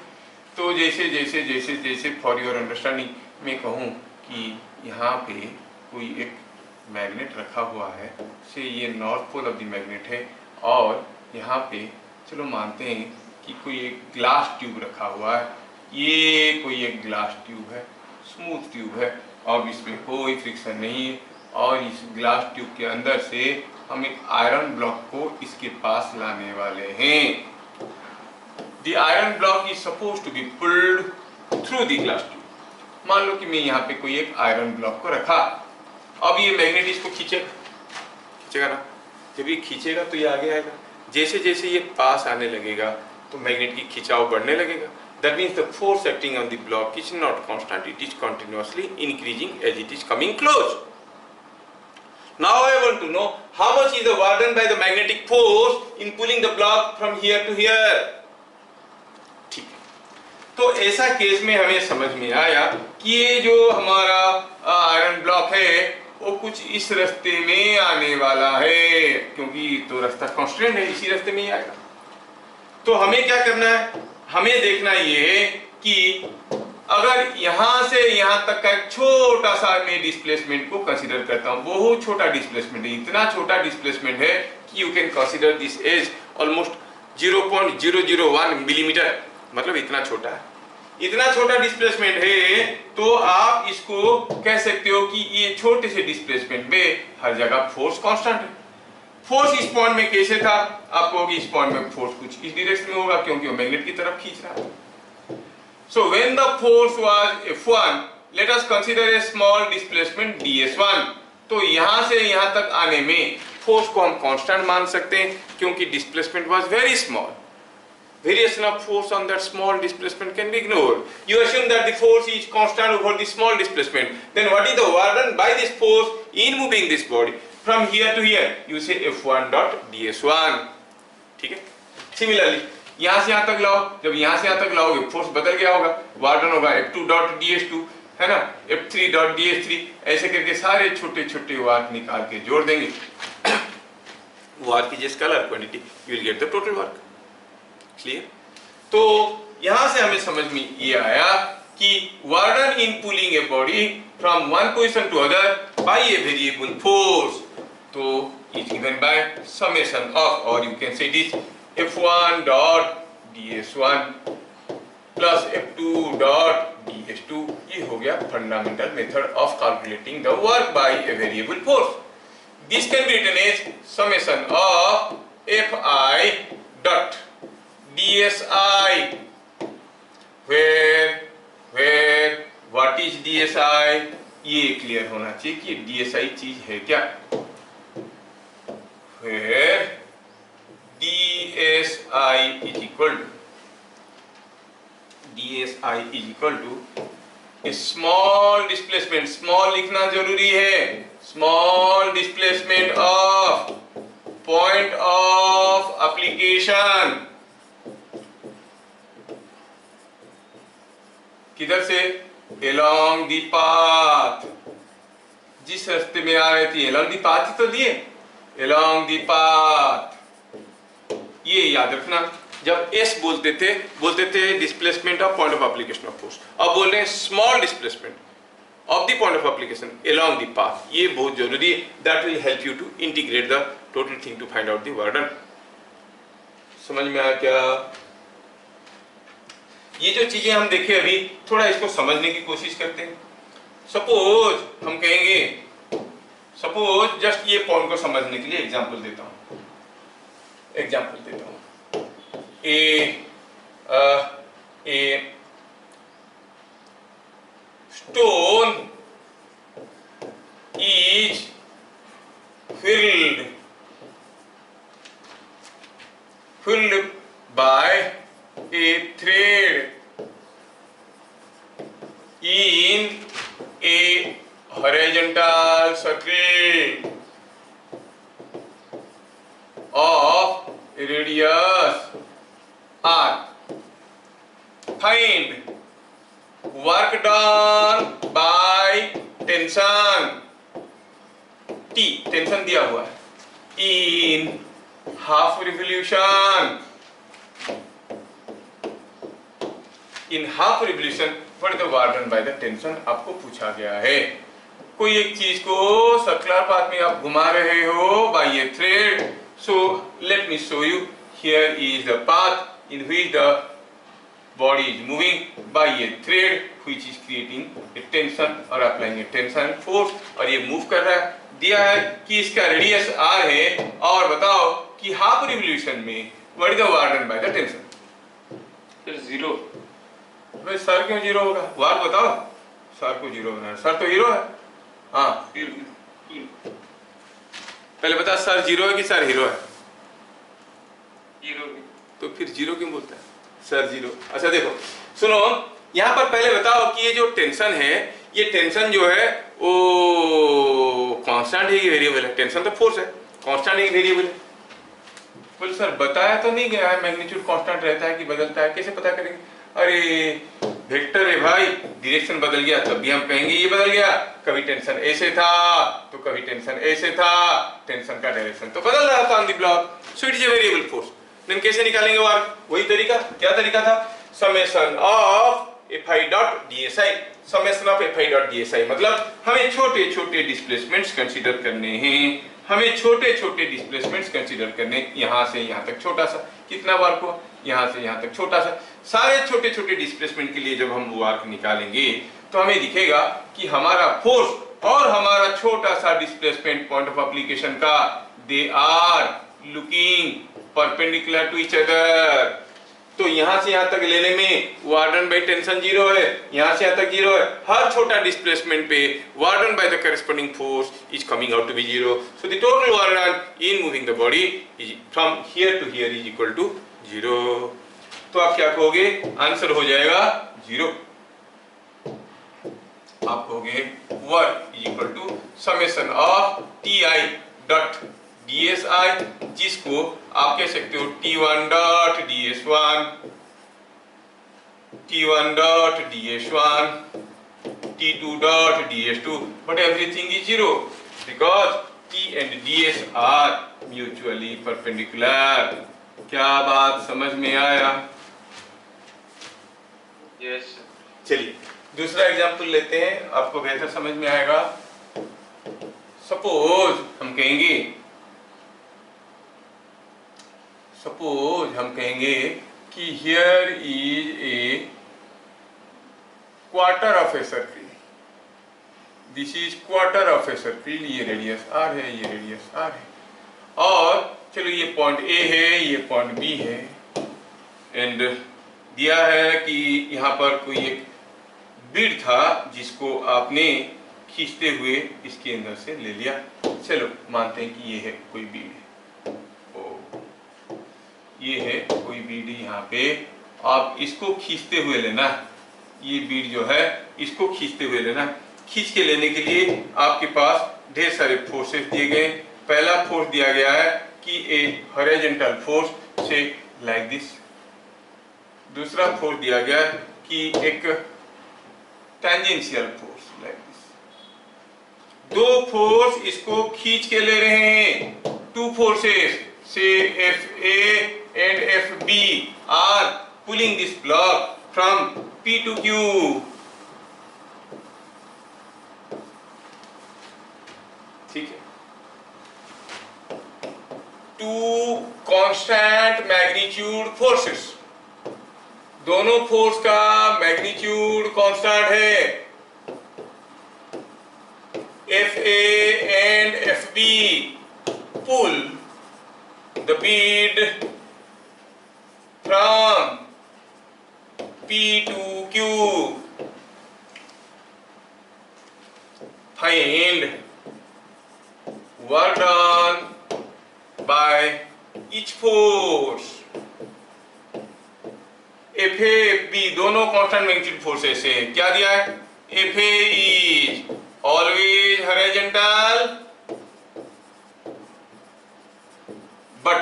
तो जैसे जैसे जैसे जैसे फॉर योर अंडरस्टैंडिंग मैं कहूँ कि यहाँ पे कोई एक मैग्नेट रखा हुआ है, से ये north pole of the magnet है, और यहाँ पे चलो मानते हैं कि कोई एक ग्लास ट्यूब रखा हुआ है। ये कोई एक ग्लास ट्यूब है, स्मूथ ट्यूब है, अब इसमें कोई फ्रिक्शन नहीं है, और इस ग्लास ट्यूब के अंदर से हम एक आयरन ब्लॉक को इसके पास लाने वाले हैं। The iron block is supposed to be pulled through the glass tube। मान लो कि मैं यहाँ पे कोई एक आयरन ब्लॉक को रखा, अब ये मैग्नेट इसको खींचेगा ना, जब ये खींचेगा तो ये आगे आएगा। जैसे जैसे ये पास आने लगेगा तो मैग्नेट की खिंचाव बढ़ने लगेगा। That means the force acting on the block is not constant; it is continuously increasing as it is coming close. Now I want to know how much is the work done by the magnetic force in pulling the block from here to here. ठीक है, तो ऐसा case में हमें समझ में आया कि ये जो हमारा आयरन ब्लॉक है वो कुछ इस रास्ते में आने वाला है, क्योंकि तो रास्ता कांस्टेंट है, इसी रास्ते में ही आएगा। तो हमें क्या करना है? हमें देखना ये है कि अगर यहां से यहां तक का एक छोटा सा मैं डिस्प्लेसमेंट को कंसीडर करता हूं, बहुत छोटा डिस्प्लेसमेंट है, इतना छोटा डिस्प्लेसमेंट है कि you can consider this as almost 0.001 millimetre, मतलब इतना छोटा है। इतना छोटा डिस्प्लेसमेंट है तो आप इसको कह सकते हो कि ये छोटे से डिस्प्लेसमेंट में हर जगह फोर्स कांस्टेंट है। फोर्स इस पॉइंट में कैसे था, आप कहोगे इस पॉइंट में फोर्स कुछ इस डायरेक्शन में होगा क्योंकि वो मैग्नेट की तरफ खींच रहा है। So when the force was F1, let us consider a small displacement ds1। तो यहां से यहां तक आने में फोर्स को हम कांस्टेंट मान सकते हैं क्योंकि displacement was very small. Variation of force on that small displacement can be ignored. You assume that the force is constant over the small displacement. Then what is the work done by this force in moving this body from here to here? You say F1 dot ds1. ठीक है? Similarly, यहाँ से यहाँ तक लाओ, जब यहाँ से यहाँ तक लाओगे फोर्स बदल गया होगा, वर्क डन होगा F2 dot ds2, है ना, F3 dot ds3, ऐसे करके सारे छोटे छोटे वर्क निकाल के जोड़ देंगे। Work is scalar quantity, you will get the total work. Clear? तो यहां से हमें समझ में ये आया कि work done in pulling a body from one position to other by a variable force, तो is given by summation of, और you can say it is F1 dot ds1 plus F2 dot ds2। ये हो गया fundamental method of calculating the work by a variable force. This can be written as summation of Fi dot DSI, where what is DSI, ये clear होना चाहिए कि DSI चीज है क्या। where DSI is equal to a small displacement, small लिखना जरूरी है, small displacement of point of application, किधर से, along the path, जिस रास्ते में आ रहे थे along the path ही तो दिए, along the path। ये याद रखना, जब S बोलते थे displacement of point of application of force, अब बोल रहे हैं small displacement of the point of application along the path। ये बहुत जरूरी है, that will help you to integrate the total thing to find out the work done. समझ में आया क्या? ये जो चीजें हम देखे अभी, थोड़ा इसको समझने की कोशिश करते हैं। सपोज हम कहेंगे, सपोज जस्ट ये पॉइंट को समझने के लिए एग्जांपल देता हूं, a stone is filled by a thread in a horizontal circle of radius r. Find work done by tension T, tension दिया हुआ है, in half revolution, in half revolution what is the work done by the tension आपको पूछा गया है। कोई एक चीज को सर्कुलर पाथ में आप घुमा रहे हो by a thread, so let me show you, here is the path in which the body is moving by a thread which is creating a tension और applying a tension force, और ये move कर रहा है। दिया है कि इसका रेडियस r है, और बताओ कि हाफ रिवोल्यूशन में what is the work done by the tension? फिर जीरो। भाई सर क्यों जीरो होगा? वर्क बताओ, सर को जीरो बनाना, सर तो हीरो है। हाँ पहले बता, सर जीरो है कि सर हीरो है? जीरो। तो फिर जीरो क्यों बोलता है? Sir zero. अच्छा देखो सुनो, यहाँ पर पहले बताओ कि ये जो टेंशन है, ये टेंशन जो है वो कांस्टेंट है कि वेरिएबल है? टेंशन तो फोर्स है, कांस्टेंट है कि वेरिएबल है? बोल सर बताया तो नहीं गया है मैग्नीट्यूड कांस्टेंट रहता है कि बदलता है, कैसे पता करेंगे? अरे वेक्टर है भाई, डायरेक्शन बदल गया तब भी हम कहेंगे ये बदल गया, कभी टेंशन ऐसे था तो कभी टेंशन ऐसे था, टेंशन का डायरेक्शन तो बदल रहा था on the block, so it is a variable force. Then कैसे निकालेंगे वर्क? वही तरीका, क्या तरीका था? Summation of Fi dot DSI, summation of Fi dot DSI मतलब हमें छोटे छोटे डिस्प्लेसमेंट्स कंसीडर करने हैं, हमें छोटे छोटे डिस्प्लेसमेंट्स कंसीडर करने, यहाँ से यहाँ तक छोटा सा, कितना वार्क हुआ, यहाँ से यहाँ तक छोटा सा। सारे छोटे छोटे डिस्प्लेसमेंट के लिए जब हम वार्क निकालेंगे तो हमें दिखेगा कि हमारा फोर्स और हमारा छोटा सा डिस्प्लेसमेंट पॉइंट ऑफ एप्लीकेशन का, they are looking perpendicular to each other. तो यहां से यहां तक लेने में वार्डन बाय टेंशन 0 है, यहां से यहां तक 0 है। हर छोटा डिस्प्लेसमेंट पे work done by the corresponding force is coming out to be 0। So the total work done in moving the body is from here to here is equal to 0। तो आप क्या कहोगे, आंसर हो जाएगा 0। आप कहोगे work is equal to summation of T I dot DSI, जिसको आप कह सकते हो T1 dot DS1, T1 dot DS1, T2 dot DS2, but everything is 0 because T and DS are mutually perpendicular। क्या बात समझ में आया? यस। चलिए दूसरा एग्जाम्पल लेते हैं, आपको बेहतर समझ में आएगा। सपोज हम कहेंगे कि here is A quarter of a circle, this is quarter of a circle, ये रेडियस r है, ये रेडियस r है, और चलो ये पॉइंट A है, ये पॉइंट B है, एंड दिया है कि यहाँ पर कोई एक बीड था जिसको आपने खींचते हुए इसके अंदर से ले लिया। चलो मानते हैं कि ये है कोई बीड है, ये है कोई बीड यहाँ पे, आप इसको खींचते हुए लेना। ये बीड जो है इसको खींचते हुए लेना। खींच के लेने के लिए आपके पास ढेर सारे फोर्सेस दिए गए। पहला फोर्स दिया गया है कि ए हॉरिजॉन्टल फोर्स से लाइक दिस। दूसरा फोर्स दिया गया है कि एक टेंजेंशियल फोर्स लाइक दिस। दो फोर्स इसको खींच के ले रहे हैं। टू फोर्सेस से FA and FB are pulling this block from P to Q। ठीक है, टू कांस्टेंट मैग्नीट्यूड फोर्सेस, दोनों फोर्स का मैग्नीट्यूड कांस्टेंट है। FA and FB pull the bead from P to Q। Find work done by each force। FA FB दोनों constant magnitude forces है। क्या दिया है? FA is always horizontal but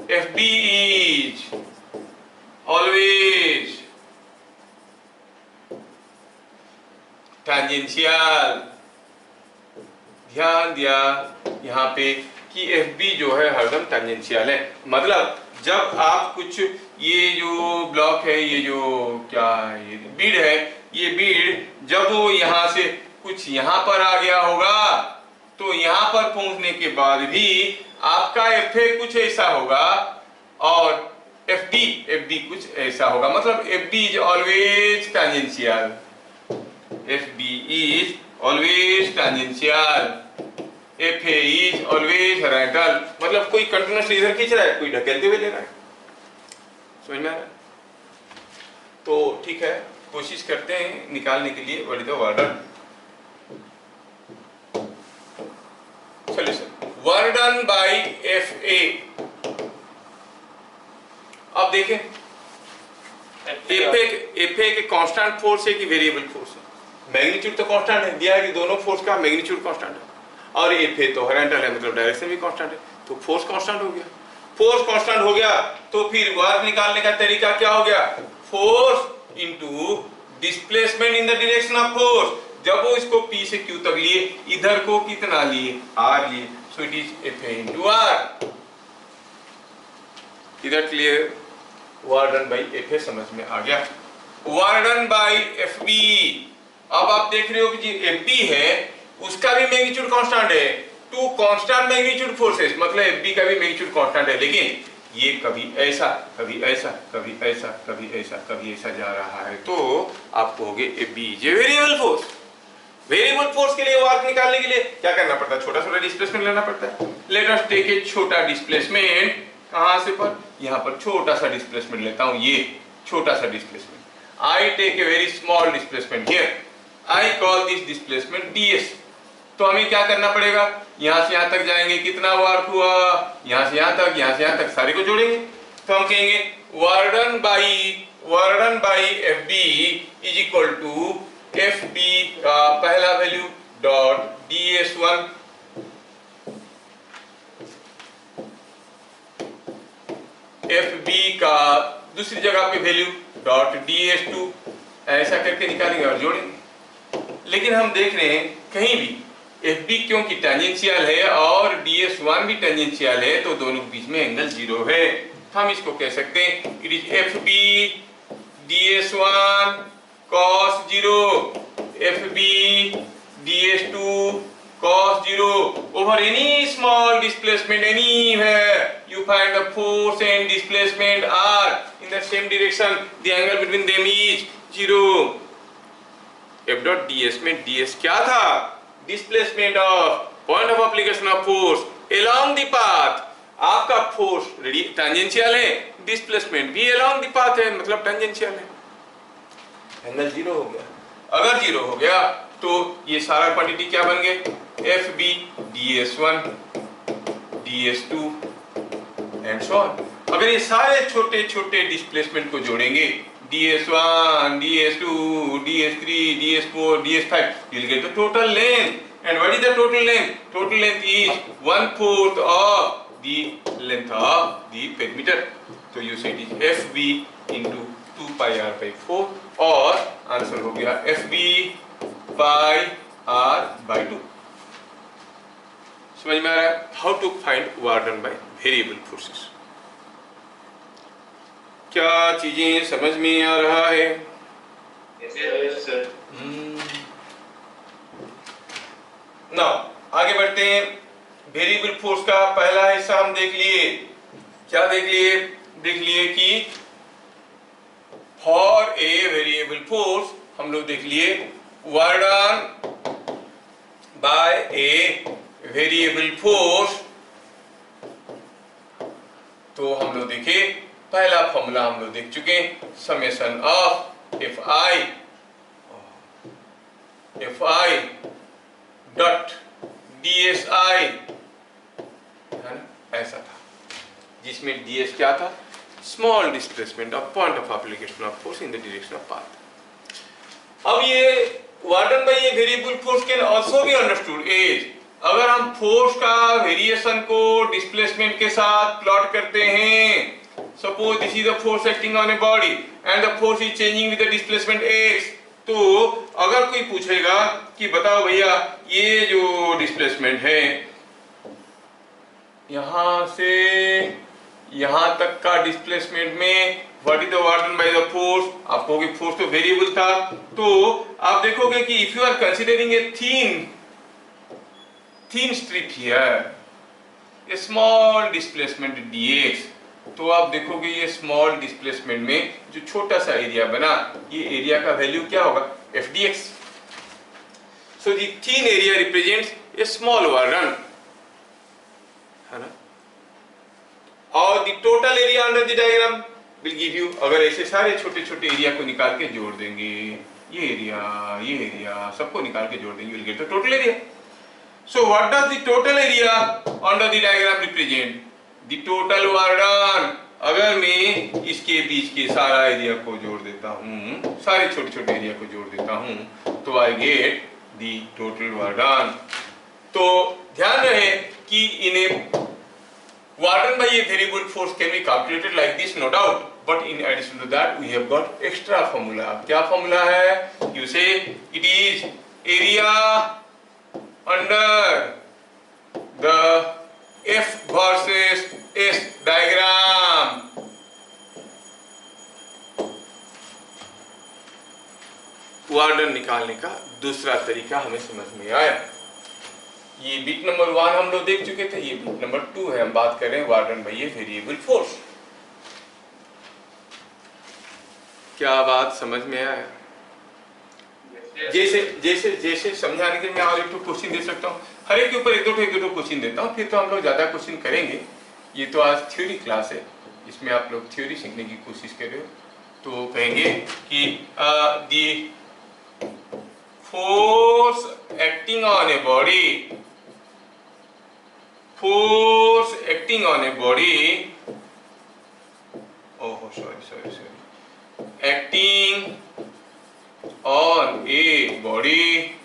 FB is always tangential। ध्यान दिया यहाँ पे कि FB जो है हरदम टेंजेंशियल है। मतलब जब आप कुछ, ये जो ब्लॉक है, ये जो क्या ये बीड है, ये बीड जब वो यहाँ से कुछ यहाँ पर आ गया होगा तो यहाँ पर पहुंचने के बाद भी आपका FA कुछ ऐसा होगा और FB कुछ ऐसा होगा। मतलब FB is always tangential, FB is always tangential, FA is always horizontal। मतलब कोई कंटिन्यूअसली इधर खींच रहा है, कोई ढकेलते हुए ले रहा है। समझ में आ रहा है? तो ठीक है, कोशिश करते हैं निकालने के लिए what is the warden. Solution work done bye FA। अब देखें FA के कांस्टेंट फोर्स है कि वेरिएबल फोर्स है? मैग्नीट्यूड तो कांस्टेंट है, दिया है कि दोनों फोर्स का मैग्नीट्यूड कांस्टेंट है, और FA तो हॉरिजॉन्टल है, मतलब डायरेक्शन भी कांस्टेंट है, तो फोर्स कांस्टेंट हो गया। फोर्स कांस्टेंट हो गया तो फिर वर्क निकालने का तरीका क्या हो गया? Force into displacement in the direction of force. जब वो इसको P से Q तक लिए, इधर को कितना लिए? R लिए, सो it is FA into R। इधर clear? Work done bye FA समझ में आ गया। वर्क डन बाय FB, अब आप देख रहे हो कि जो FB है उसका भी मैग्नीट्यूड कांस्टेंट है। टू कांस्टेंट मैग्नीट्यूड फोर्सेस, मतलब FB का भी मैग्नीट्यूड कांस्टेंट है, लेकिन ये कभी ऐसा कभी ऐसा कभी ऐसा कभी ऐसा कभी ऐसा जा रहा है, तो आप कहोगे A B is a variable force. Variable force के लिए वर्क निकालने के लिए क्या करना पड़ता है? छोटा छोटा डिस्प्लेसमेंट लेना पड़ता है। लेट अस टेक ए छोटा डिस्प्लेसमेंट, कहां से पर, यहां पर छोटा सा डिस्प्लेसमेंट लेता हूं, ये छोटा सा displacement. I take a very small displacement here, I call this displacement ds। तो हमें क्या करना पड़ेगा? यहां से यहां तक जाएंगे, कितना वर्क हुआ, यहां से यहां तक, यहां से यहां तक, सारे को जोड़ेंगे तो हम कहेंगे work done by F B is equal to F B का पहला value dot ds1 F B का दूसरी जगह पे वैल्यू डॉट ds2, ऐसा करके निकालेंगे और जोड़ेंगे। लेकिन हम देख रहे हैं कहीं भी एफ बी क्योंकि टेंजेंशियल है और ds1 भी टेंजेंशियल है, तो दोनों के बीच में एंगल 0 है। हम इसको कह सकते हैं it is F B ds1 cos 0 F B ds2 cos 0 over any small displacement anywhere you find the force and displacement are in the same direction, the angle between them is 0। f dot ds में ds क्या था? Displacement of point of application of force along the path। आपका force tangential है, displacement भी along the path है, मतलब tangential है, angle 0 हो गया। अगर 0 हो गया तो ये सारा क्वांटिटी क्या बन गए? F B ds1 ds2 and so on. अगर ये सारे छोटे छोटे डिस्प्लेसमेंट को जोड़ेंगे ds1 ds2 ds3 ds4 ds5, you'll get the total length। and what is the total length? Total length is 1/4 of the length of the perimeter। so you say it is fb into 2 pi r by 4 और answer हो गया fb by r by 2। समझ में आ रहा है? How to find work done by variable forces. क्या चीजें समझ में आ रहा है? Yes sir. नाउ आगे बढ़ते हैं। वेरिएबल फोर्स का पहला हिस्सा हम देख लिए। क्या देख लिए? देख लिए कि फॉर ए वेरिएबल फोर्स हम लोग देख लिए work done by a variable force. तो हम लोग देखे पहला फॉर्मूला हम लोग देख चुके, summation of F I dot DSI, है ना, ऐसा था, जिसमें ds क्या था? Small displacement of point of application of force in the direction of path. अब ये work done by a variable force can also be understood as, अगर हम फोर्स का वेरिएशन को डिस्प्लेसमेंट के साथ प्लॉट करते हैं, suppose this is the force acting on a body and the force is changing with the displacement x, तो अगर कोई पूछेगा कि बताओ भैया ये जो डिस्प्लेसमेंट है यहां से यहां तक का डिस्प्लेसमेंट में what is the work done by the force, आप कहोगे फोर्स तो वेरिएबल था, तो आप देखोगे कि if you are considering a thin strip here, a small displacement dx, तो आप देखोगे ये स्मॉल डिस्प्लेसमेंट में जो छोटा सा एरिया बना, ये एरिया का वैल्यू क्या होगा? f dx। so the thin area represents a small work done, है ना, और the total area under the diagram will give you, अगर ऐसे सारे छोटे छोटे एरिया को निकाल के जोड़ देंगे, ये एरिया सबको निकाल के जोड़ देंगे, will get the total area। So what does the total area under the diagram represent? The total work done। अगर मैं इसके बीच के सारा एरिया को जोड़ देता हूँ, सारे छोटे छोटे एरिया को जोड़ देता हूँ, तो I get the total work done। तो ध्यान रहे कि इन्हें work done by a variable force can be calculated like this, no doubt, but in addition to that we have got extra formula। क्या formula है? You say it is area under the F versus S diagram। Work done निकालने का दूसरा तरीका हमें समझ में आया। ये बिट नंबर 1 हम लोग देख चुके थे, ये बिट नंबर 2 है, हम बात कर रहे हैं warden by A variable force. क्या बात समझ में आया? जैसे जैसे जैसे समझाने के मैं और एक क्वेश्चन दे सकता हूँ, हर एक के ऊपर एक दो क्वेश्चन देता हूँ, फिर तो हम लोग ज्यादा क्वेश्चन करेंगे। ये तो आज थ्योरी क्लास है, इसमें आप लोग थ्योरी सीखने की कोशिश कर रहे हो। तो कहेंगे कि the force acting on a body, force acting on a body, oh sorry, acting on a body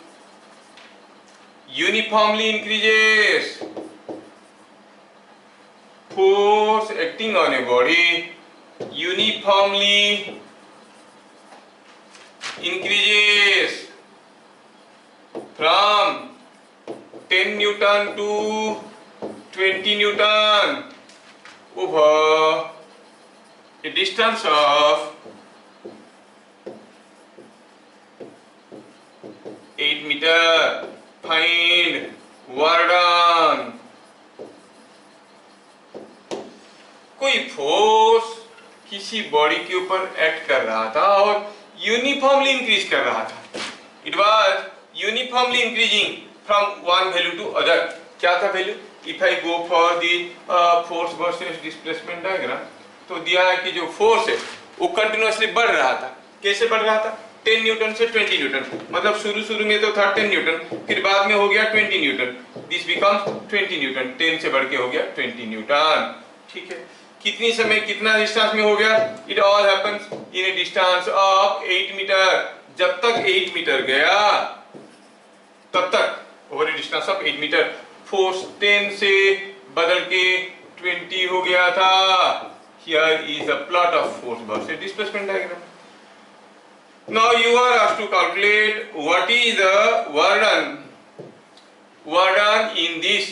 uniformly increases, force acting on a body uniformly increases from 10 Newton to 20 Newton over a distance of 8 meter. Find work done. कोई force किसी body के ऊपर act कर रहा था और uniformly increase कर रहा था। It was uniformly increasing from one value to other. क्या था value? If I go for the force versus displacement diagram, तो दिया है कि जो फोर्स है वो कंटिन्यूअसली बढ़ रहा था। कैसे बढ़ रहा था? 10 न्यूटन से 20 न्यूटन, मतलब शुरू में तो था 10 न्यूटन, फिर बाद में हो गया 20 न्यूटन, दिस बिकम्स 20 न्यूटन, 10 से बढ़ के हो गया 20 न्यूटन। ठीक है, कितनी समय कितना डिस्टेंस में हो गया? It all happens in a distance of 8 metre. जब तक 8 मीटर गया तब तक over a distance of 8 metre force 10 से बदल के 20 हो गया था। Here is a plot of force versus displacement diagram. Now you are asked to calculate what is the work done in this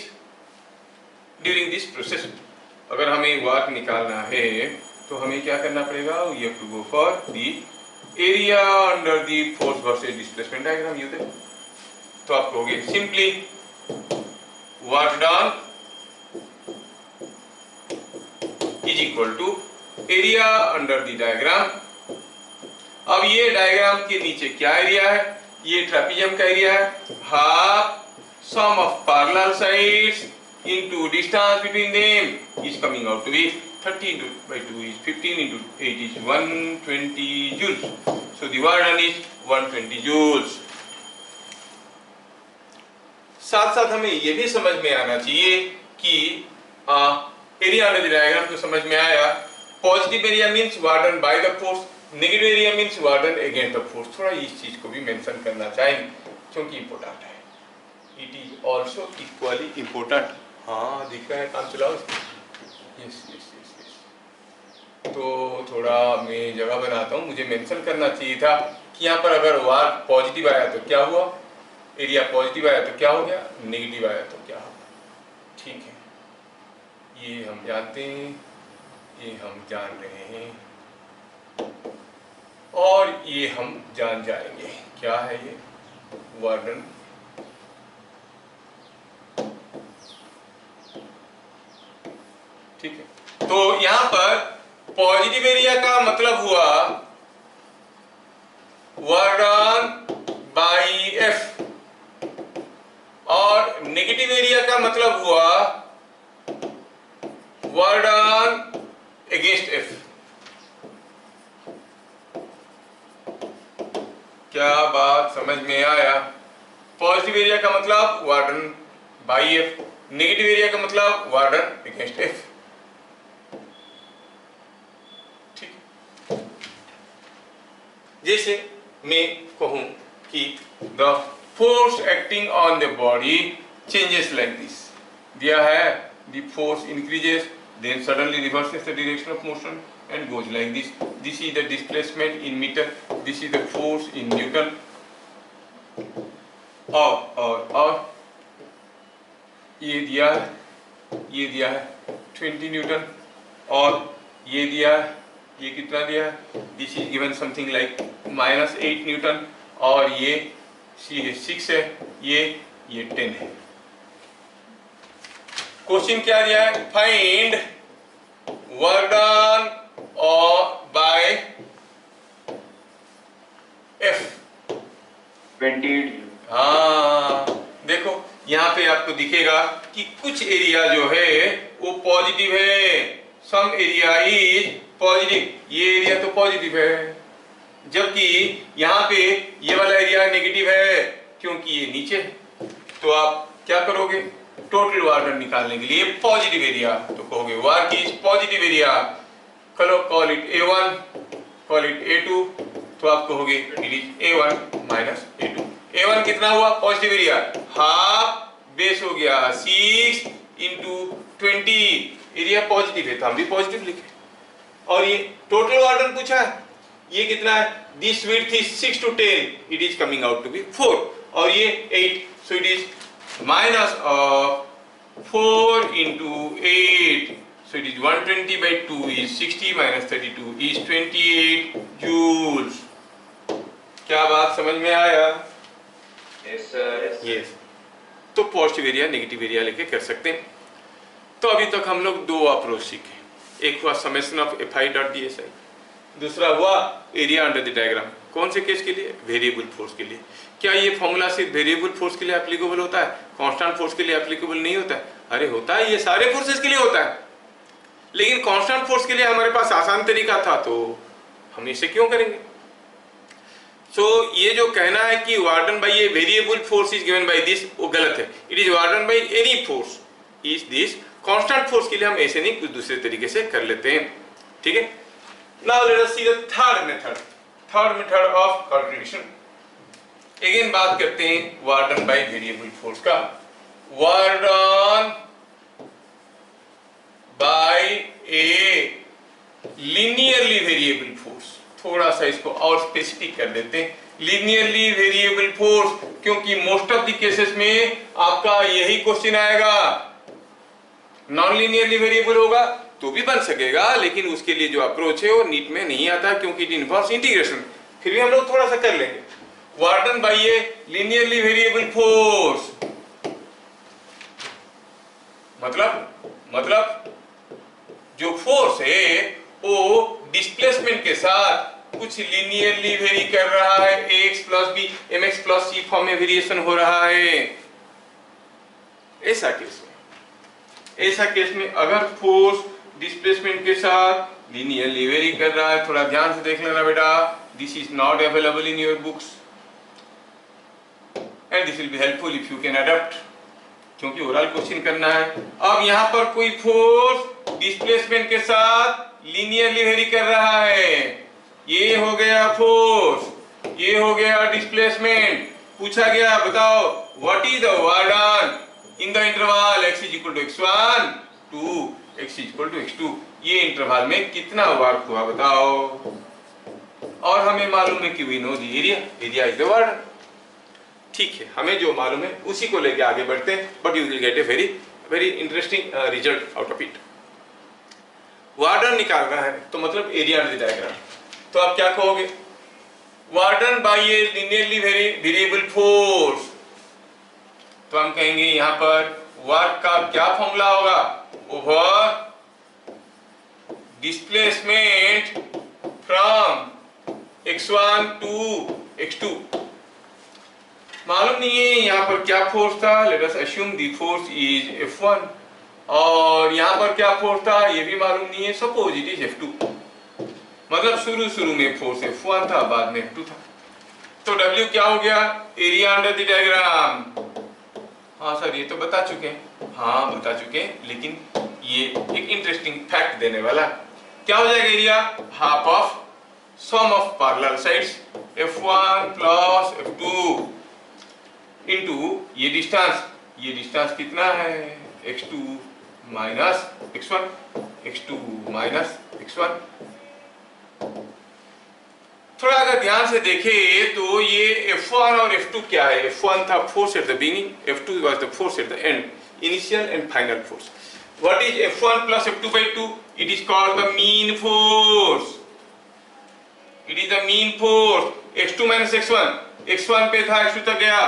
during this process. अगर हमें work निकालना है तो हमें क्या करना पड़ेगा? You have to go for the area under the force versus displacement diagram. You there? तो आप कहोगे simply work done is equal to area under the diagram. अब ये डायग्राम के नीचे क्या एरिया है? ये ट्रेपेजियम का एरिया है। Half sum of parallel sides into distance between them is coming out to be 30 by 2 is 15 into 8 is 120 joules. So the work done is 120 joules. साथ साथ हमें ये भी समझ में आना चाहिए कि एरिया अंडर द डायग्राम तो समझ में आया। Positive area means work done by the force, negative area means work done against the force. थोड़ा इस चीज को भी मेंशन करना चाहेंगे क्योंकि इंपॉर्टेंट है। It is also equally important. हाँ दिख रहा है, काम चलाओ। Yes yes yes yes. तो थोड़ा मैं जगह बनाता हूँ, मुझे मेंशन करना चाहिए था कि यहाँ पर अगर वर्क पॉजिटिव आया तो क्या हुआ, एरिया पॉजिटिव आया तो क्या हो गया, नेगेटिव आया तो क्या होगा। ठीक है, ये हम जानते हैं, ये हम जान रहे हैं और ये हम जान जाएंगे। क्या है ये? Work done. ठीक है, तो यहां पर पॉजिटिव एरिया का मतलब हुआ वर्क डन बाई एफ और नेगेटिव एरिया का मतलब हुआ वर्क डन अगेंस्ट एफ। क्या बात समझ में आया? पॉजिटिव एरिया का मतलब work done by F, negative area का मतलब वर्क डन अगेंस्ट एफ। जैसे मैं कहूं कि the force acting on the body changes like this. दिया है the force increases then suddenly reverses the direction of motion and goes like this. This is the displacement in metre, this is the force in newton. और ये दिया है 20 Newton और ये दिया है, ये कितना दिया है? This is given something like -8 Newton और ये 6 है, ये 10 है। क्वेश्चन क्या दिया है? Find work done bye F 28. हाँ देखो यहाँ पे आपको दिखेगा कि कुछ एरिया जो है वो पॉजिटिव है, सम एरिया इज पॉजिटिव, ये एरिया तो पॉजिटिव है, जबकि यहाँ पे ये वाला एरिया नेगेटिव है क्योंकि ये नीचे है। तो आप क्या करोगे? टोटल वार्क डन निकालने के लिए पॉजिटिव एरिया तो कहोगे work is positive area, call it A1, call it A2, तो आप कहोगे it is A1 minus A2। A1 कितना हुआ? पॉजिटिव एरिया, हाफ बेस हो गया 6 इंटू 20, एरिया पॉजिटिव है तो हम भी पॉजिटिव लिखे। और ये टोटल वार्क डन पूछा है, ये कितना है? This width is 6 to 10, it is coming out to be 4 और ये 8, so it is minus of 4 into 8, so it is 120 by 2 is 60 minus 32 is 28 joules। क्या बात समझ में आया? Yes, sir. Yes। तो पॉजिटिव एरिया नेगेटिव एरिया लेके कर सकते हैं। तो अभी तक हम लोग दो अप्रोच सीखे, एक हुआ summation of FI dot DSI, दूसरा हुआ एरिया अंडर द डायग्राम। कौन से केस के लिए? वेरिएबल फोर्स के लिए। क्या ये फॉर्मूला सिर्फ वेरिएबल फोर्स के लिए एप्लीकेबल होता है, कांस्टेंट फोर्स के लिए एप्लीकेबल नहीं होता है? अरे होता है, ये सारे फोर्सेस के लिए होता है, लेकिन कांस्टेंट फोर्स के लिए हमारे पास आसान तरीका था तो हम इसे क्यों करेंगे? सो ये जो कहना है कि work done by a variable force is given by this, वो गलत है। It is work done by any force is this. Constant force के लिए हम ऐसे नहीं, कुछ दूसरे तरीके से कर लेते हैं, ठीक है। Now let us see the third method of calculation. Again बात करते हैं work done by variable force का। Work done by a linearly variable force, थोड़ा सा इसको और स्पेसिफिक कर देते हैं, लीनियरली वेरिएबल फोर्स, क्योंकि मोस्ट ऑफ द केसेस में आपका यही क्वेश्चन आएगा। नॉन लीनियरली वेरिएबल होगा तो भी बन सकेगा, लेकिन उसके लिए जो अप्रोच है वो नीट में नहीं आता क्योंकि इट इन्वॉल्व्स इंटीग्रेशन। फिर भी हम लोग थोड़ा सा कर लेंगे। Work done by a linearly variable force मतलब जो फोर्स है वो डिस्प्लेसमेंट के साथ कुछ लीनियरली वेरी कर रहा है, ax plus B mx plus c form में वेरिएशन हो रहा है। ऐसा केस में अगर फोर्स डिस्प्लेसमेंट के साथ लीनियरली वेरी कर रहा है, थोड़ा ध्यान से देख लेना बेटा, this is not available in your books and this will be helpful if you can adopt, क्योंकि ओरल क्वेश्चन करना है। अब यहाँ पर कोई फोर्स डिस्प्लेसमेंट के साथ लीनियरली वेरी कर रहा है, ये हो गया फोर्स, ये हो गया डिस्प्लेसमेंट। पूछा गया बताओ what is the work done in the interval x is equal to x1 to x is equal to x2, ये इंटरवल में कितना वर्क हुआ बताओ। और हमें मालूम है कि we know the area is the work done. ठीक है, हमें जो मालूम है उसी को लेके आगे बढ़ते हैं, but you will get a very interesting result out of it. Work done निकालना है तो मतलब एरिया अंडर द डायग्राम, तो आप क्या कहोगे? Work done by a linearly variable force, तो हम कहेंगे यहां पर वर्क का क्या फॉर्मूला होगा? Over displacement from x1 to x2। मालूम नहीं है यहाँ पर क्या फोर्स था, let us assume the force is F1, और यहाँ पर क्या फोर्स था ये भी मालूम नहीं है, सपोज इट इज F2। मतलब शुरू में फोर्स F1 था, बाद में F2 था। तो W क्या हो गया? Area under the diagram. हाँ सर ये तो बता चुके हैं, हाँ बता चुके हैं, लेकिन ये एक इंटरेस्टिंग फैक्ट देने वाला। क्या हो जाएगा area? Half of sum of parallel sides F1 plus F2 into ये डिस्टेंस कितना है? x2 minus x1, x2 minus x1। थोड़ा अगर ध्यान से देखें तो ये F1 और F2 क्या है? F1 था force at the beginning, F2 was the force at the end, initial and final force. What is F1 plus F2 by 2? It is called the mean force, it is the mean force. x2 minus x1 पे था, x2 तक गया,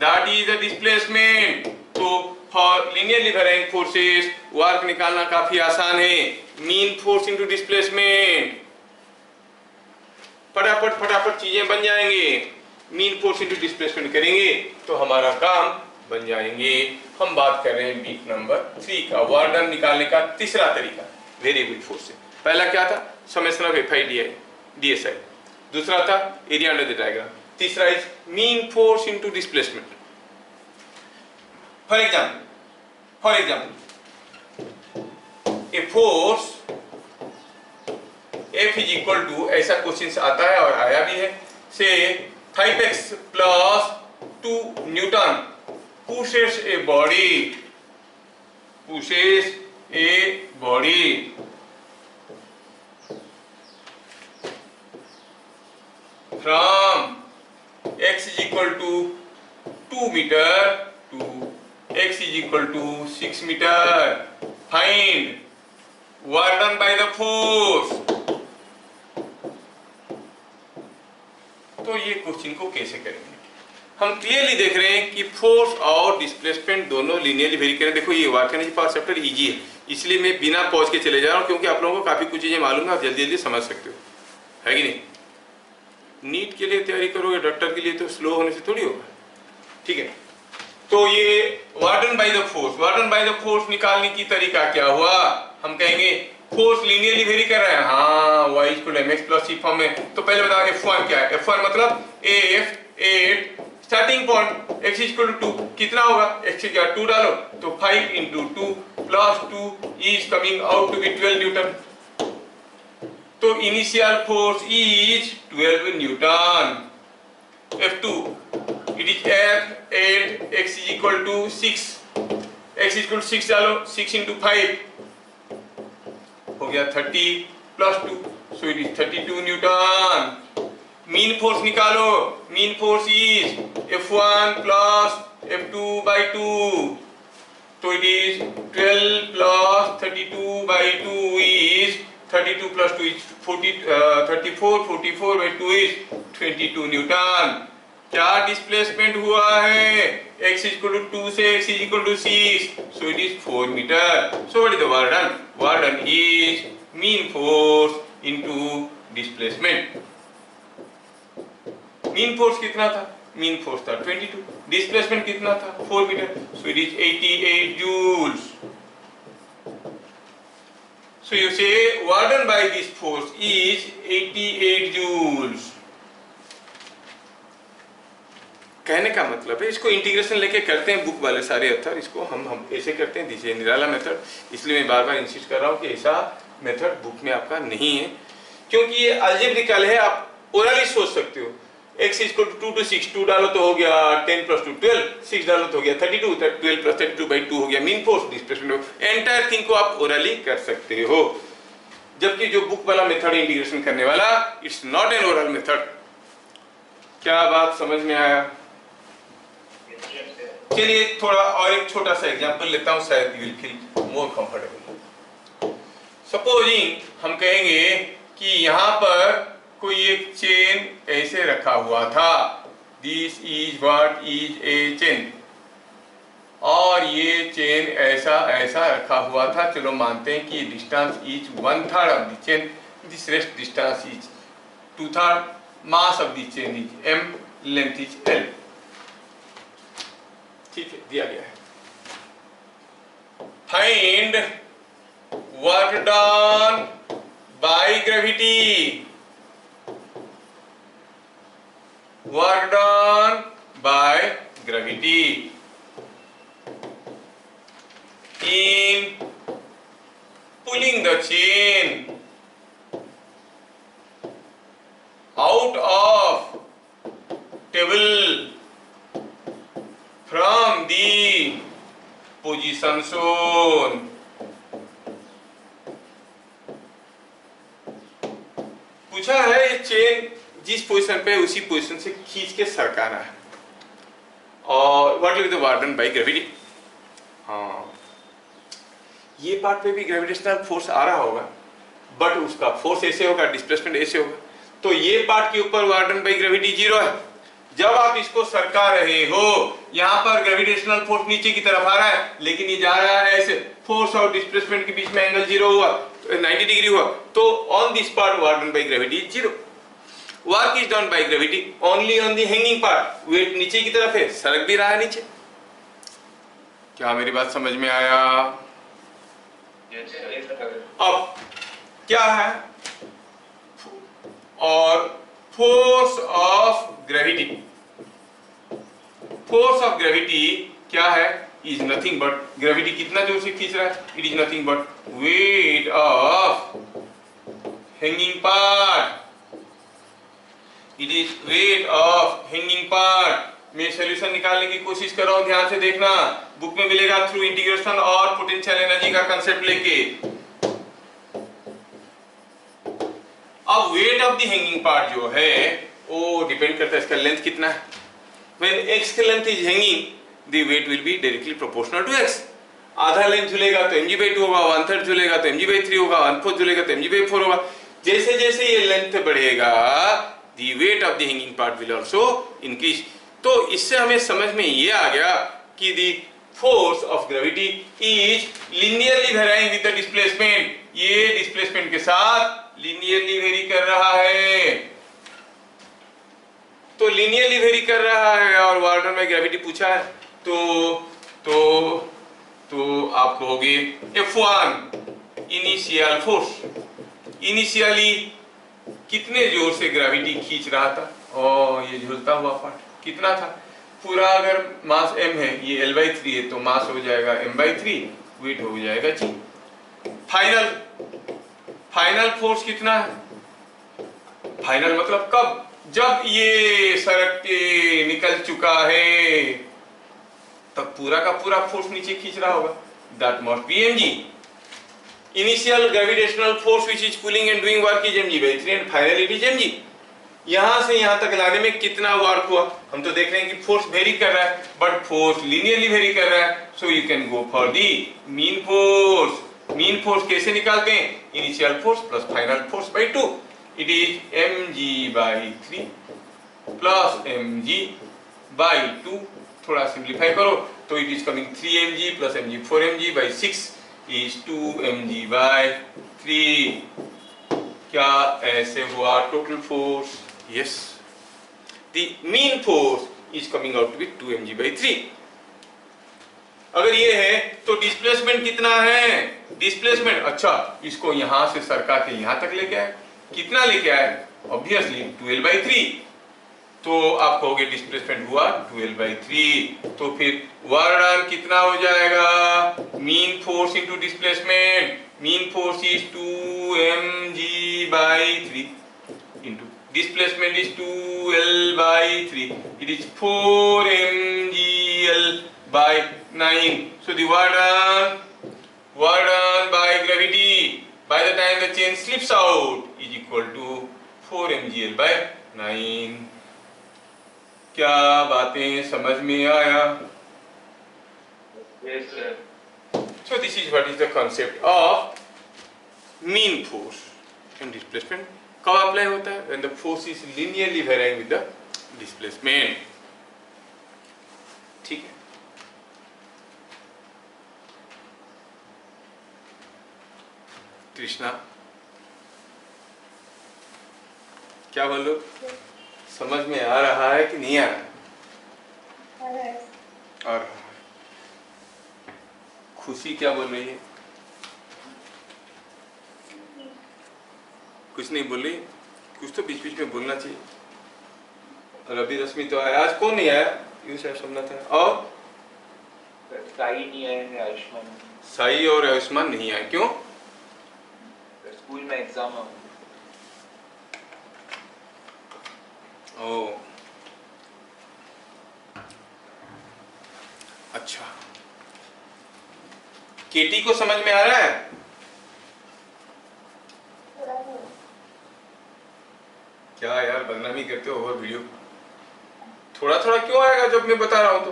that is the displacement. तो for linearly varying forces work निकालना काफी आसान है। Mean force into displacement, फटाफट चीजें बन जाएंगे। मीन फोर्स इनटू डिस्प्लेसमेंट करेंगे तो हमारा काम बन जाएंगे। हम बात कर रहे हैं वीक नंबर 3 का, वर्क डन निकालने का तीसरा तरीका वेरिएबल फोर्स से। पहला क्या था, summation of F I D S I, दूसरा था एरिया अंडर द डायग्राम, तीसरा is mean force into displacement. For example a force F is equal to, ऐसा क्वेश्चन आता है और आया भी है, से 5x plus 2 newton pushes a body from x is equal to 2 meter to x is equal to 6 meter. Find work done by the force. तो ये क्वेश्चन को कैसे करेंगे? हम क्लियरली देख रहे हैं कि फोर्स और डिस्प्लेसमेंट दोनों लीनियरली वेरी करें। देखो ये work energy power chapter easy है, इसलिए मैं बिना पॉज के चले जा रहा हूँ, क्योंकि आप लोगों को काफी कुछ चीजें मालूम है, आप जल्दी जल्दी समझ सकते हो, है कि नहीं? नीट के लिए तैयारी करोगे, डॉक्टर के लिए तो स्लो होने से थोड़ी होगा, ठीक है? तो ये work done by the force निकालने की तरीका क्या हुआ? हम कहेंगे फोर्स लीनियरली वेरी कर रहा है, हाँ y equal mx plus c form में। तो पहले बताओ F1 क्या है? F1 मतलब F8 starting point x equal to 2 कितना होगा? x की जगह 2 डालो तो 5 into 2 plus 2 is coming out to be 12 newton. तो initial force is 12 newton. F2 it is F8 x is equal to 6, x equal to 6 डालो, 6 into 5 हो गया 30 plus 2, so it is 32 newton. Mean force निकालो, mean force is F1 plus F2 by 2, तो it is 12 plus 32 by 2 is 32 plus 2 is 34, 44 by 2 is 22 newton. क्या displacement हुआ है? x equal to 2 से x equal to 6, so it is 4 meter. So what is the work done? Work done is mean force into displacement. mean force कितना था? mean force था 22, displacement कितना था? 4 meter, so it is 88 joules. So you say work done by this force is 88 joules. कहने का मतलब है, इसको इंटीग्रेशन लेके करते हैं बुक वाले सारे अर्थर, इसको हम ऐसे करते हैं, दिस इज निराला मेथड। इसलिए मैं बार बार इंसिस्ट कर रहा हूँ कि ऐसा मेथड बुक में आपका नहीं है, क्योंकि ये अलजेब्रिकल है, आप ओरली सोच सकते हो। x इक्वल टू 2 to 6, 2 डालो तो हो गया 10 प्लस 2 12, 6 डालो तो हो गया 32, 12 प्लस 32 बाई 2 हो गया mean force displacement. Entire thing को आप ओरली कर सकते हो, जबकि जो बुक वाला मेथड इंटीग्रेशन करने वाला, it's not an oral method. क्या बात समझ में आया? चलिए थोड़ा और एक छोटा सा एग्जांपल लेता हूं, शायद you will feel more comfortable. Supposing हम कहेंगे कि यहां पर कोई एक चेन ऐसे रखा हुआ था, this is what is a chain, और ये चेन ऐसा रखा हुआ था। चलो मानते हैं कि distance is 1/3 of the chain, this rest distance is 2/3, mass of the chain is m, length is l। ठीक है, दिया गया है। Find work done by gravity, work done by gravity in pulling the chain out of table from the position shown. पूछा है ये chain जिस position पे उसी पोजीशन से खींच के सरकाना है, और what will be the work done by gravity. हाँ, ये पार्ट पे भी ग्रेविटेशनल फोर्स आ रहा होगा, बट उसका फोर्स ऐसे होगा, डिस्प्लेसमेंट ऐसे होगा, तो ये पार्ट के ऊपर वर्क डन बाय ग्रेविटी 0 है, जब आप इसको सरका रहे हो, यहां पर ग्रेविटेशनल फोर्स नीचे की तरफ आ रहा है, लेकिन ये जा रहा है ऐसे, फोर्स और डिस्प्लेसमेंट के बीच में एंगल 0 हुआ, 90 डिग्री हुआ, तो on this part work done by gravity is 0। Work is done by gravity only on the hanging part, weight नीचे की तरफ है, सरक भी रहा है नीचे। क्या मेरी बात समझ में आया? Yes, sir. अब क्या है, और force of gravity, force of gravity क्या है, इज नथिंग बट, ग्रेविटी कितना जोर से खींच रहा है, it is nothing but weight of hanging part, it is weight of hanging part. मैं सॉल्यूशन निकालने की कोशिश कर रहा हूं, ध्यान से देखना, बुक में मिलेगा थ्रू इंटीग्रेशन और पोटेंशियल एनर्जी का कंसेप्ट लेके। अब weight of the hanging part जो है वो डिपेंड करता है इसका लेंथ कितना है। When x की length is hanging, the weight will be directly proportional to x। आधा लेंथ झूलेगा तो mg/2 होगा, 1/3 झूलेगा तो mg/3 होगा, 1/4 झूलेगा तो mg/4 होगा। जैसे जैसे ये लेंथ बढ़ेगा, the weight of the hanging part will also increase। तो इससे हमें समझ में ये आ गया कि the force of gravity is linearly varying with the displacement। ये डिस्प्लेसमेंट के साथ linearly vary कर रहा है, तो linearly vary कर रहा है, और वार्डन में ग्रेविटी पूछा है, तो आप कहोगे F1 इनिशियल फोर्स, इनिशियली कितने जोर से ग्रेविटी खींच रहा था, और ये झूलता हुआ पार्ट कितना था, पूरा अगर मास m है, ये L/3 है, तो मास हो जाएगा m/3, वेट हो जाएगा g। फाइनल फोर्स कितना है, फाइनल मतलब कब, जब ये सरक के निकल चुका है, तब पूरा का पूरा फोर्स नीचे खींच रहा होगा, that must be mg। Initial gravitational force which is pulling and doing work is mg/3 and finally it is mg। यहां से यहां तक लाने में कितना वर्क हुआ, हम तो देख रहे हैं कि फोर्स वेरी कर रहा है, बट फोर्स लिनियरली वेरी कर रहा है, so you can go for the mean force. Mean force कैसे निकालते हैं, initial force plus final force by 2, it is mg/3 plus mg/2। थोड़ा सिंप्लीफाई करो तो it is coming 3mg plus mg 4mg/6 is 2mg/3। क्या ऐसे हुआ total force? Yes, the mean force is coming out to be 2mg/3। अगर ये है तो डिस्प्लेसमेंट कितना है, डिस्प्लेसमेंट, अच्छा इसको यहां से सरका के यहां तक लेके आए, कितना लेके आए, ऑब्वियसली 2L/3, तो आप कहोगे डिस्प्लेसमेंट हुआ 2L/3, तो फिर वर्क डन कितना हो जाएगा, mean force into displacement, mean force is 2mg/3 into displacement is 2L/3, it is 4mgl/9। so the work done by gravity by the time the chain slips out is equal to 4mgl/9। क्या बातें समझ में आया? Yes, sir. So this is what is the concept of mean force and displacement। कब apply होता है, when the force is linearly varying with the displacement। ठीक है, कृष्णा क्या बोलो, समझ में आ रहा है कि नहीं आ रहा है? और खुशी क्या बोल रही है? कुछ नहीं बोल रही, कुछ तो बीच बीच में बोलना चाहिए। रवि रश्मि तो आया, आज कौन नहीं आया? यू साहब सोमनाथ है, और साई नहीं आए, आयुष्मान। साई और आयुष्मान नहीं आए, क्यों? स्कूल में एग्जाम है। ओ अच्छा, केटी को समझ में आ रहा है? क्या यार बदनामी करते हो वीडियो, थोड़ा थोड़ा क्यों आएगा जब मैं बता रहा हूं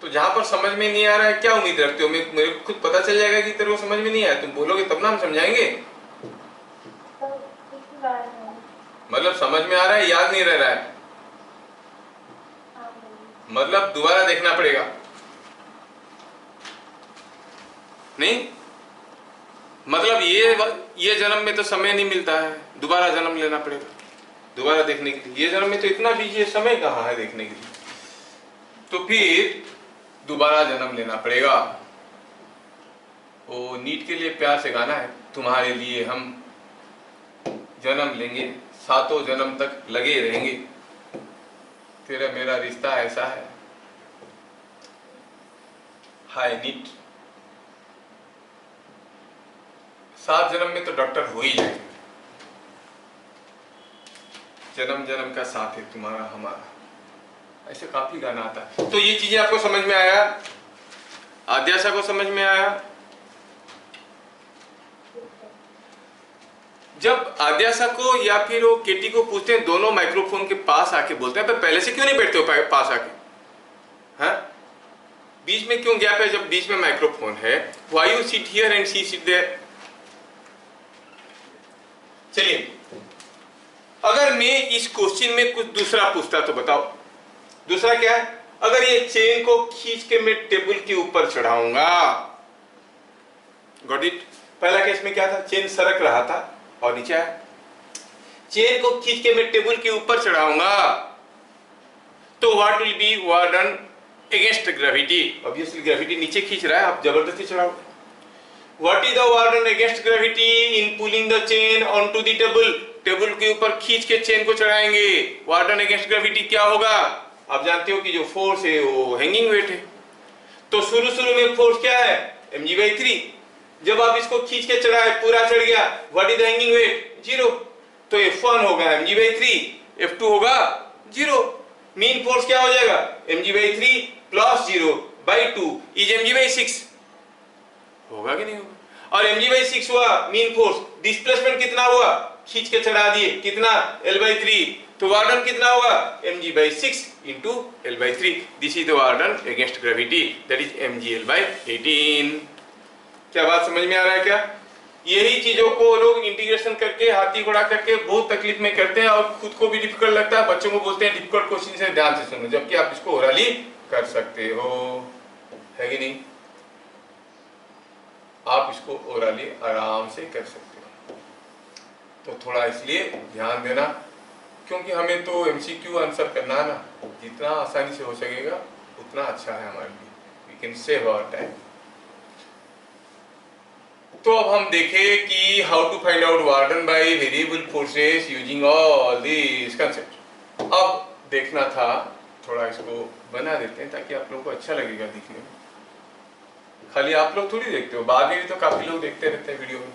तो जहां पर समझ में नहीं आ रहा है क्या उम्मीद रखते हो? मेरे को खुद पता चल जाएगा कि तेरे को समझ में नहीं आया, तुम बोलोगे तब ना हम समझाएंगे। मतलब समझ में आ रहा है, याद नहीं रह रहा है? मतलब दोबारा देखना पड़ेगा, नहीं मतलब ये जन्म में तो समय नहीं मिलता है, दोबारा जन्म लेना पड़ेगा दोबारा देखने के लिए। ये जन्म में तो इतना बीजिए, समय कहाँ है देखने के लिए, तो फिर दोबारा जन्म लेना पड़ेगा। वो नीट के लिए प्यार से गाना है, तुम्हारे लिए हम जन्म लेंगे, सातों जन्म तक लगे रहेंगे, तेरा मेरा रिश्ता ऐसा है। हाय नीट, 7 जन्म में तो डॉक्टर हो ही जाएंगे, जन्म जन्म का साथ है तुम्हारा हमारा, ऐसे काफी गाना आता है। तो ये चीजें आपको समझ में आया, आद्याशा को समझ में आया। जब आद्याशा को या फिर वो केटी को पूछते हैं, दोनों माइक्रोफोन के पास आके बोलते हैं, पर पहले से क्यों नहीं बैठते हो पास आके, हाँ बीच में क्यों गैप है? जब बीच में माइक्रोफोन है, why you sit here and she sit there. चलिए, अगर मैं इस क्वेश्चन में कुछ दूसरा पूछता तो बताओ, दूसरा क्या है? अगर ये चेन को खींच के मैं टेबल के ऊपर चढ़ाऊंगा, गॉट इट? पहला केस में क्या था? चेन सरक रहा था और नीचे आया, चेन को खींच के मैं टेबल के ऊपर चढ़ाऊंगा तो what will be done against gravity? Obviously gravity नीचे खींच रहा है, आप जबरदस्ती चढ़ाओगे। What is the work done against gravity in pulling the chain onto the table? Table के ऊपर खींच के चेन को चढ़ाएंगे, वर्क डन अगेंस्ट ग्रेविटी क्या होगा? आप जानते हो कि जो फोर्स है वो हैंगिंग वेट है। तो शुरू में फोर्स क्या है? mg/3। जब आप इसको खींच के चढ़ाए, पूरा चढ़ गया, what is the hanging weight? 0। तो F1 होगा mg/3, F2 होगा 0। मीन फोर्स क्या हो जाएगा? mg/3 प्लस 0/2 इज mg/6 होगा कि नहीं होगा? और mg/6 हुआ मीन फोर्स, डिस्प्लेसमेंट कितना हुआ? खींच के चढ़ा दिए, कितना? L/3। तो वर्क डन कितना होगा? mg/6 into L/3। This is the work done against gravity, that is mgL/18। क्या बात समझ में आ रहा है क्या? यही चीजों को लोग इंटीग्रेशन करके, हाथी घोड़ा करके बहुत तकलीफ में करते हैं और खुद को भी डिफिकल्ट लगता है, बच्चों को बोलते हैं डिफिकल्ट क्वेश्चन है, ध्यान से सुनो, जबकि आप इसको ओरली कर सकते हो, है कि नहीं? आप इसको ओरली आराम से कर सकते हो। तो थोड़ा इसलिए ध्यान देना, क्योंकि हमें तो MCQ आंसर करना है ना, जितना आसानी से हो सकेगा उतना अच्छा है हमारे लिए, we can save our time. तो अब हम देखें कि how to find out work done by variable forces using all this concept. अब देखना था, थोड़ा इसको बना देते हैं ताकि आप लोगों को अच्छा लगेगा दिखने में। खाली आप लोग थोड़ी देखते हो, बाद में भी तो काफी लोग देखते रहते हैं वीडियो में,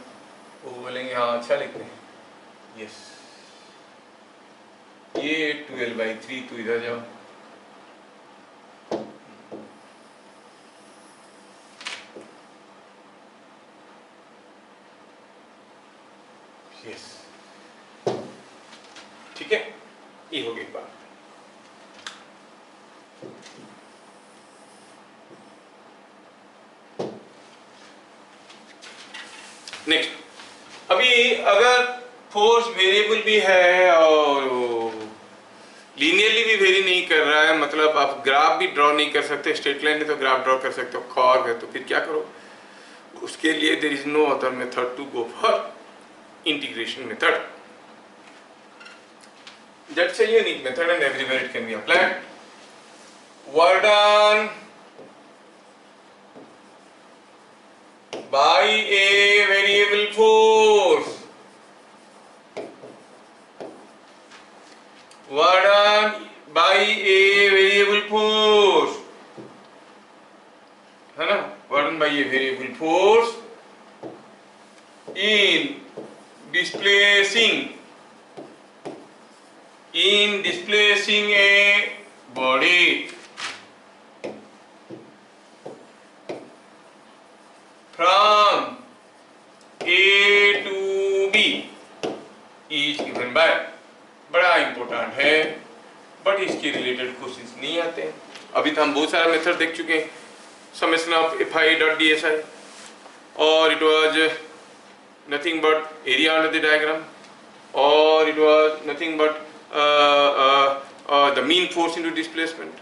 वो बोलेंगे हाँ अच्छा लिखते हैं। यस, ये 12/3, तो इधर जाओ, यस ठीक है, ये हो गई बात। नेक्स्ट, अभी अगर फोर्स वेरिएबल भी है और लीनियरली भी वेरी नहीं कर रहा है, मतलब आप ग्राफ भी ड्रॉ नहीं कर सकते, स्ट्रेट लाइन में तो ग्राफ ड्रॉ कर सकते हो, कर्व है, तो फिर क्या करो? उसके लिए there is no other method to go for integration method. That's a unique method and everywhere it can be applied. Work done by a variable force, work done by a variable force, है ना? Work done by a variable force in displacing a body from A to B is given by, बड़ा important है, but इसके related questions नहीं आते हैं। अभी तो हम बहुत सारा मेथड देख चुके हैं, summation of Fi.dsi, और it was nothing but area under the diagram, or it was nothing but the mean force into displacement,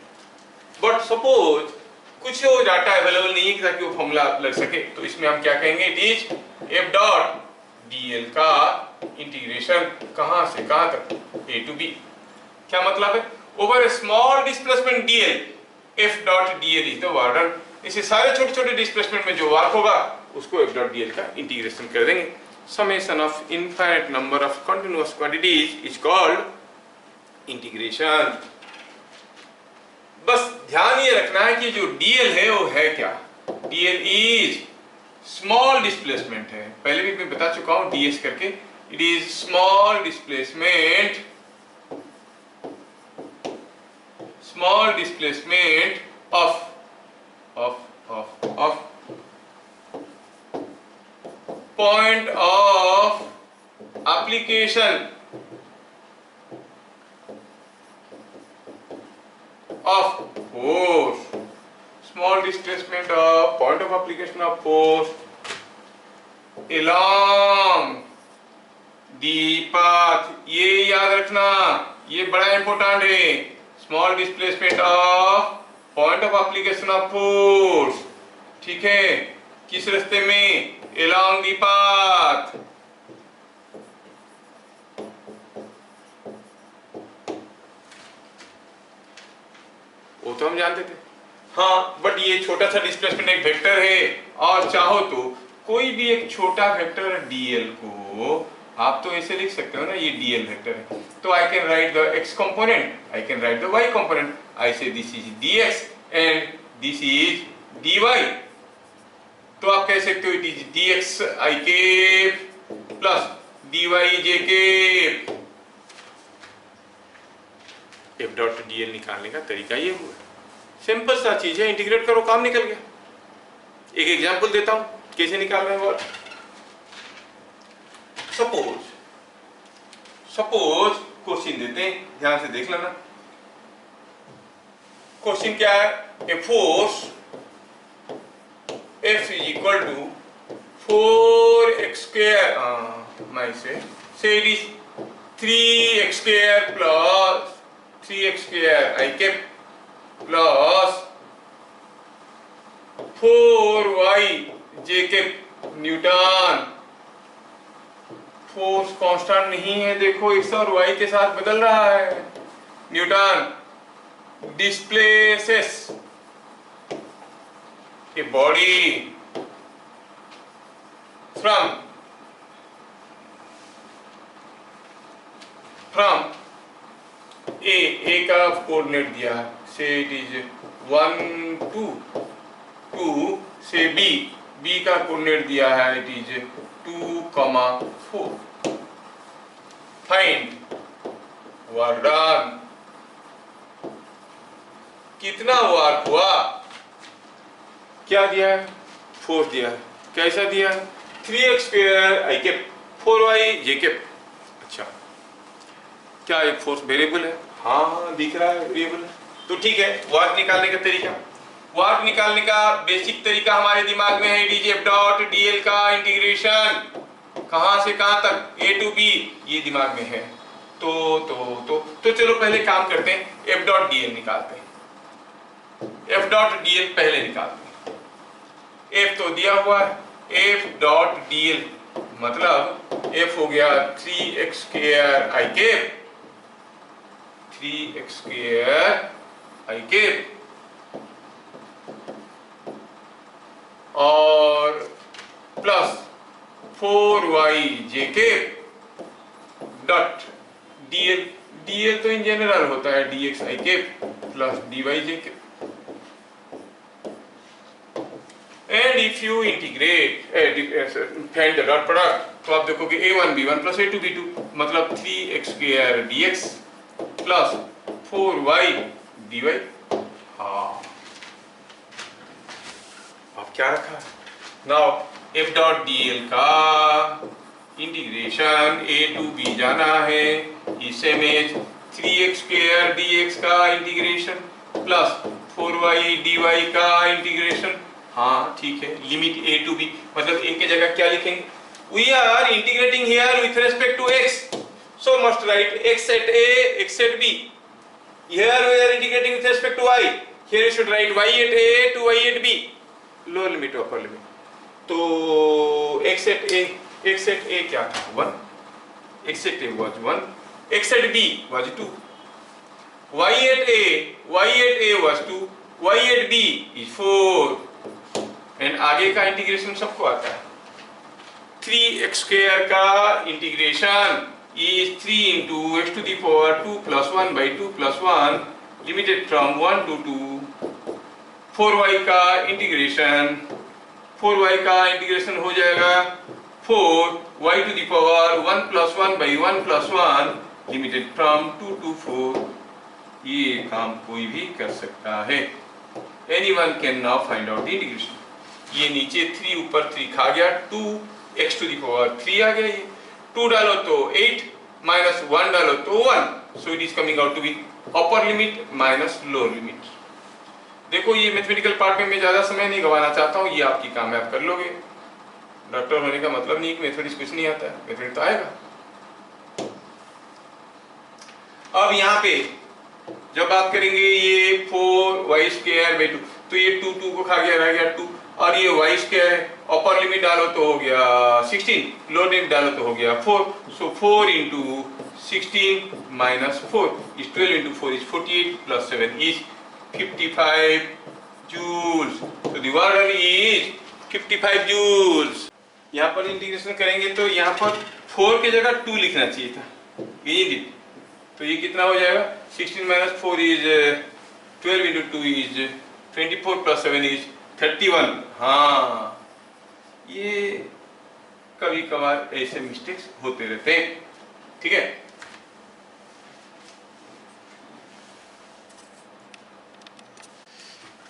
but suppose कुछ वो डाटा अवेलेबल नहीं है ताकि वो फॉर्मूला लग सके, तो इसमें हम क्या कहेंगे, it is F dot DL का इंटीग्रेशन कहां से कहां तक, ए टू बी। क्या मतलब है, over A small displacement DL F dot DL is the work. इसे सारे छोटे छोटे डिस्प्लेसमेंट में जो वर्क होगा उसको एफ डॉट डीएल का इंटीग्रेशन कर देंगे। Summation of infinite number of continuous quantities is called integration. बस ध्यान ये रखना है कि जो डीएल है वो है क्या, डीएल इज स्मॉल डिस्प्लेसमेंट है, पहले भी मैं बता चुका हूं डीएस करके, it is small displacement of point of application of force, small displacement of point of application of force along the path। ये याद रखना, ये बड़ा इंपॉर्टेंट है, small displacement of point of application of force, ठीक है, किस रास्ते में, along the path। वो तो हम जानते थे, हाँ, बट ये छोटा सा डिस्प्लेसमेंट एक वेक्टर है, और चाहो तो कोई भी एक छोटा वेक्टर डीएल को आप तो ऐसे लिख सकते हो ना, ये डीएल वेक्टर है, तो I can write the x component, I can write the y component, I say this is dx and this is dy. तो आप कह सकते हो it is dx i cap plus dy j cap. f dot dl निकालने का तरीका ये हुआ, सिंपल सा चीज है, इंटीग्रेट करो काम निकल गया। एक एग्जांपल देता हूं कैसे निकाल रहे हैं वो। सपोज क्वेश्चन देते हैं, ध्यान से देख लेना। क्वेश्चन क्या है, ए force F is equal to 4x square, say it is 3x square plus 3x square I kept plus 4y j kept Newton. Force constant नहीं है, देखो x और y के साथ बदल रहा है। Newton displaces a body from A का कोऑर्डिनेट दिया है, से इट इज 1 2 2 से B का कोऑर्डिनेट दिया है, it is 2 4। Find work done, कितना वर्क हुआ, क्या दिया है, फोर्स दिया है, कैसा दिया है, 3x स्क्वायर आई केप 4y j केप। अच्छा, क्या एक फोर्स वेरिएबल है, हाँ दिख रहा है वेरिएबल है, तो ठीक है। वर्क निकालने का तरीका, वर्क निकालने का बेसिक तरीका हमारे दिमाग में है, it is F dot DL का इंटीग्रेशन कहां से कहां तक, ए टू बी, ये दिमाग में है। तो चलो पहले काम करते हैं, एफ डॉट डीएल निकालते हैं। एफ डॉट डीएल पहले निकालते हैं, F तो दिया हुआ है, F डॉट डीएल मतलब F हो गया 3x square I cap, 3x square I cap और plus 4y j cap dot dl, dl तो इन जनरल होता है dx I cap plus dy j cap. And if you integrate find the dot product, तो आप देखोगे a1 b1 plus a2 b2 मतलब 3x square dx plus 4y dy। हाँ, अब क्या रखा, now f dot dl का इंटीग्रेशन a to b जाना है, इसे में 3x square dx का इंटीग्रेशन प्लस 4y dy का इंटीग्रेशन। हाँ ठीक है, लिमिट a टू b मतलब a की जगह क्या लिखेंगे, we are integrating here with respect to x, so must write x at a, x at b। Here we are integrating with respect to y, here you should write y at a to y at b, lower limit upper limit. तो x at a क्या था 1, x at a was 1, x at b was 2, y at a was 2, y at b is 4, and आगे का integration सबको आता है। 3x square का integration is 3 into x to the power 2 plus 1 by 2 plus 1 limited from 1 to 2। 4y का integration हो जाएगा 4y to the power 1 plus 1 by 1 plus 1 limited from 2 to 4। ये काम कोई भी कर सकता है। Anyone can now find out the integration। ये नीचे 3 ऊपर 3 खा गया, 2x to the power 3 आ गया, ये 2 डालो तो 8 minus 1 डालो तो 1, so it is coming out to be upper limit minus lower limit। देखो ये मैथमेटिकल पार्ट में मैं ज्यादा समय नहीं गंवाना चाहता हूँ, ये आपकी काम है, आप कर लोगे। डॉक्टर होने का मतलब नहीं कि मैथमेटिक्स कुछ नहीं आता है, मैथमेटिक्स तो आएगा। अब यहाँ पे जब बात करेंगे ये 4y स्क्वायर बाई 2, तो ये 2 को खा गया, रह गया 2, और ये y स्क्वायर है, अपर लिमिट डालो तो हो गया 16, लोअर लिमिट डालो तो हो गया 4, सो 4 into 16 minus 4 is 12 into 4 is 48 plus 7 is 55 joules। So the work done is 55 joules। यहाँ पर इंटीग्रेशन करेंगे तो यहाँ पर 4 की जगह 2 लिखना चाहिए था, ये तो ये कितना हो जाएगा 16 minus 4 is 12 into 2 is 24 plus 7 is 31। हाँ, ये कभी कभार ऐसे मिस्टेक्स होते रहते हैं, ठीक है।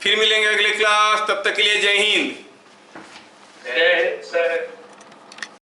फिर मिलेंगे अगले क्लास, तब तक के लिए जय हिंद। सर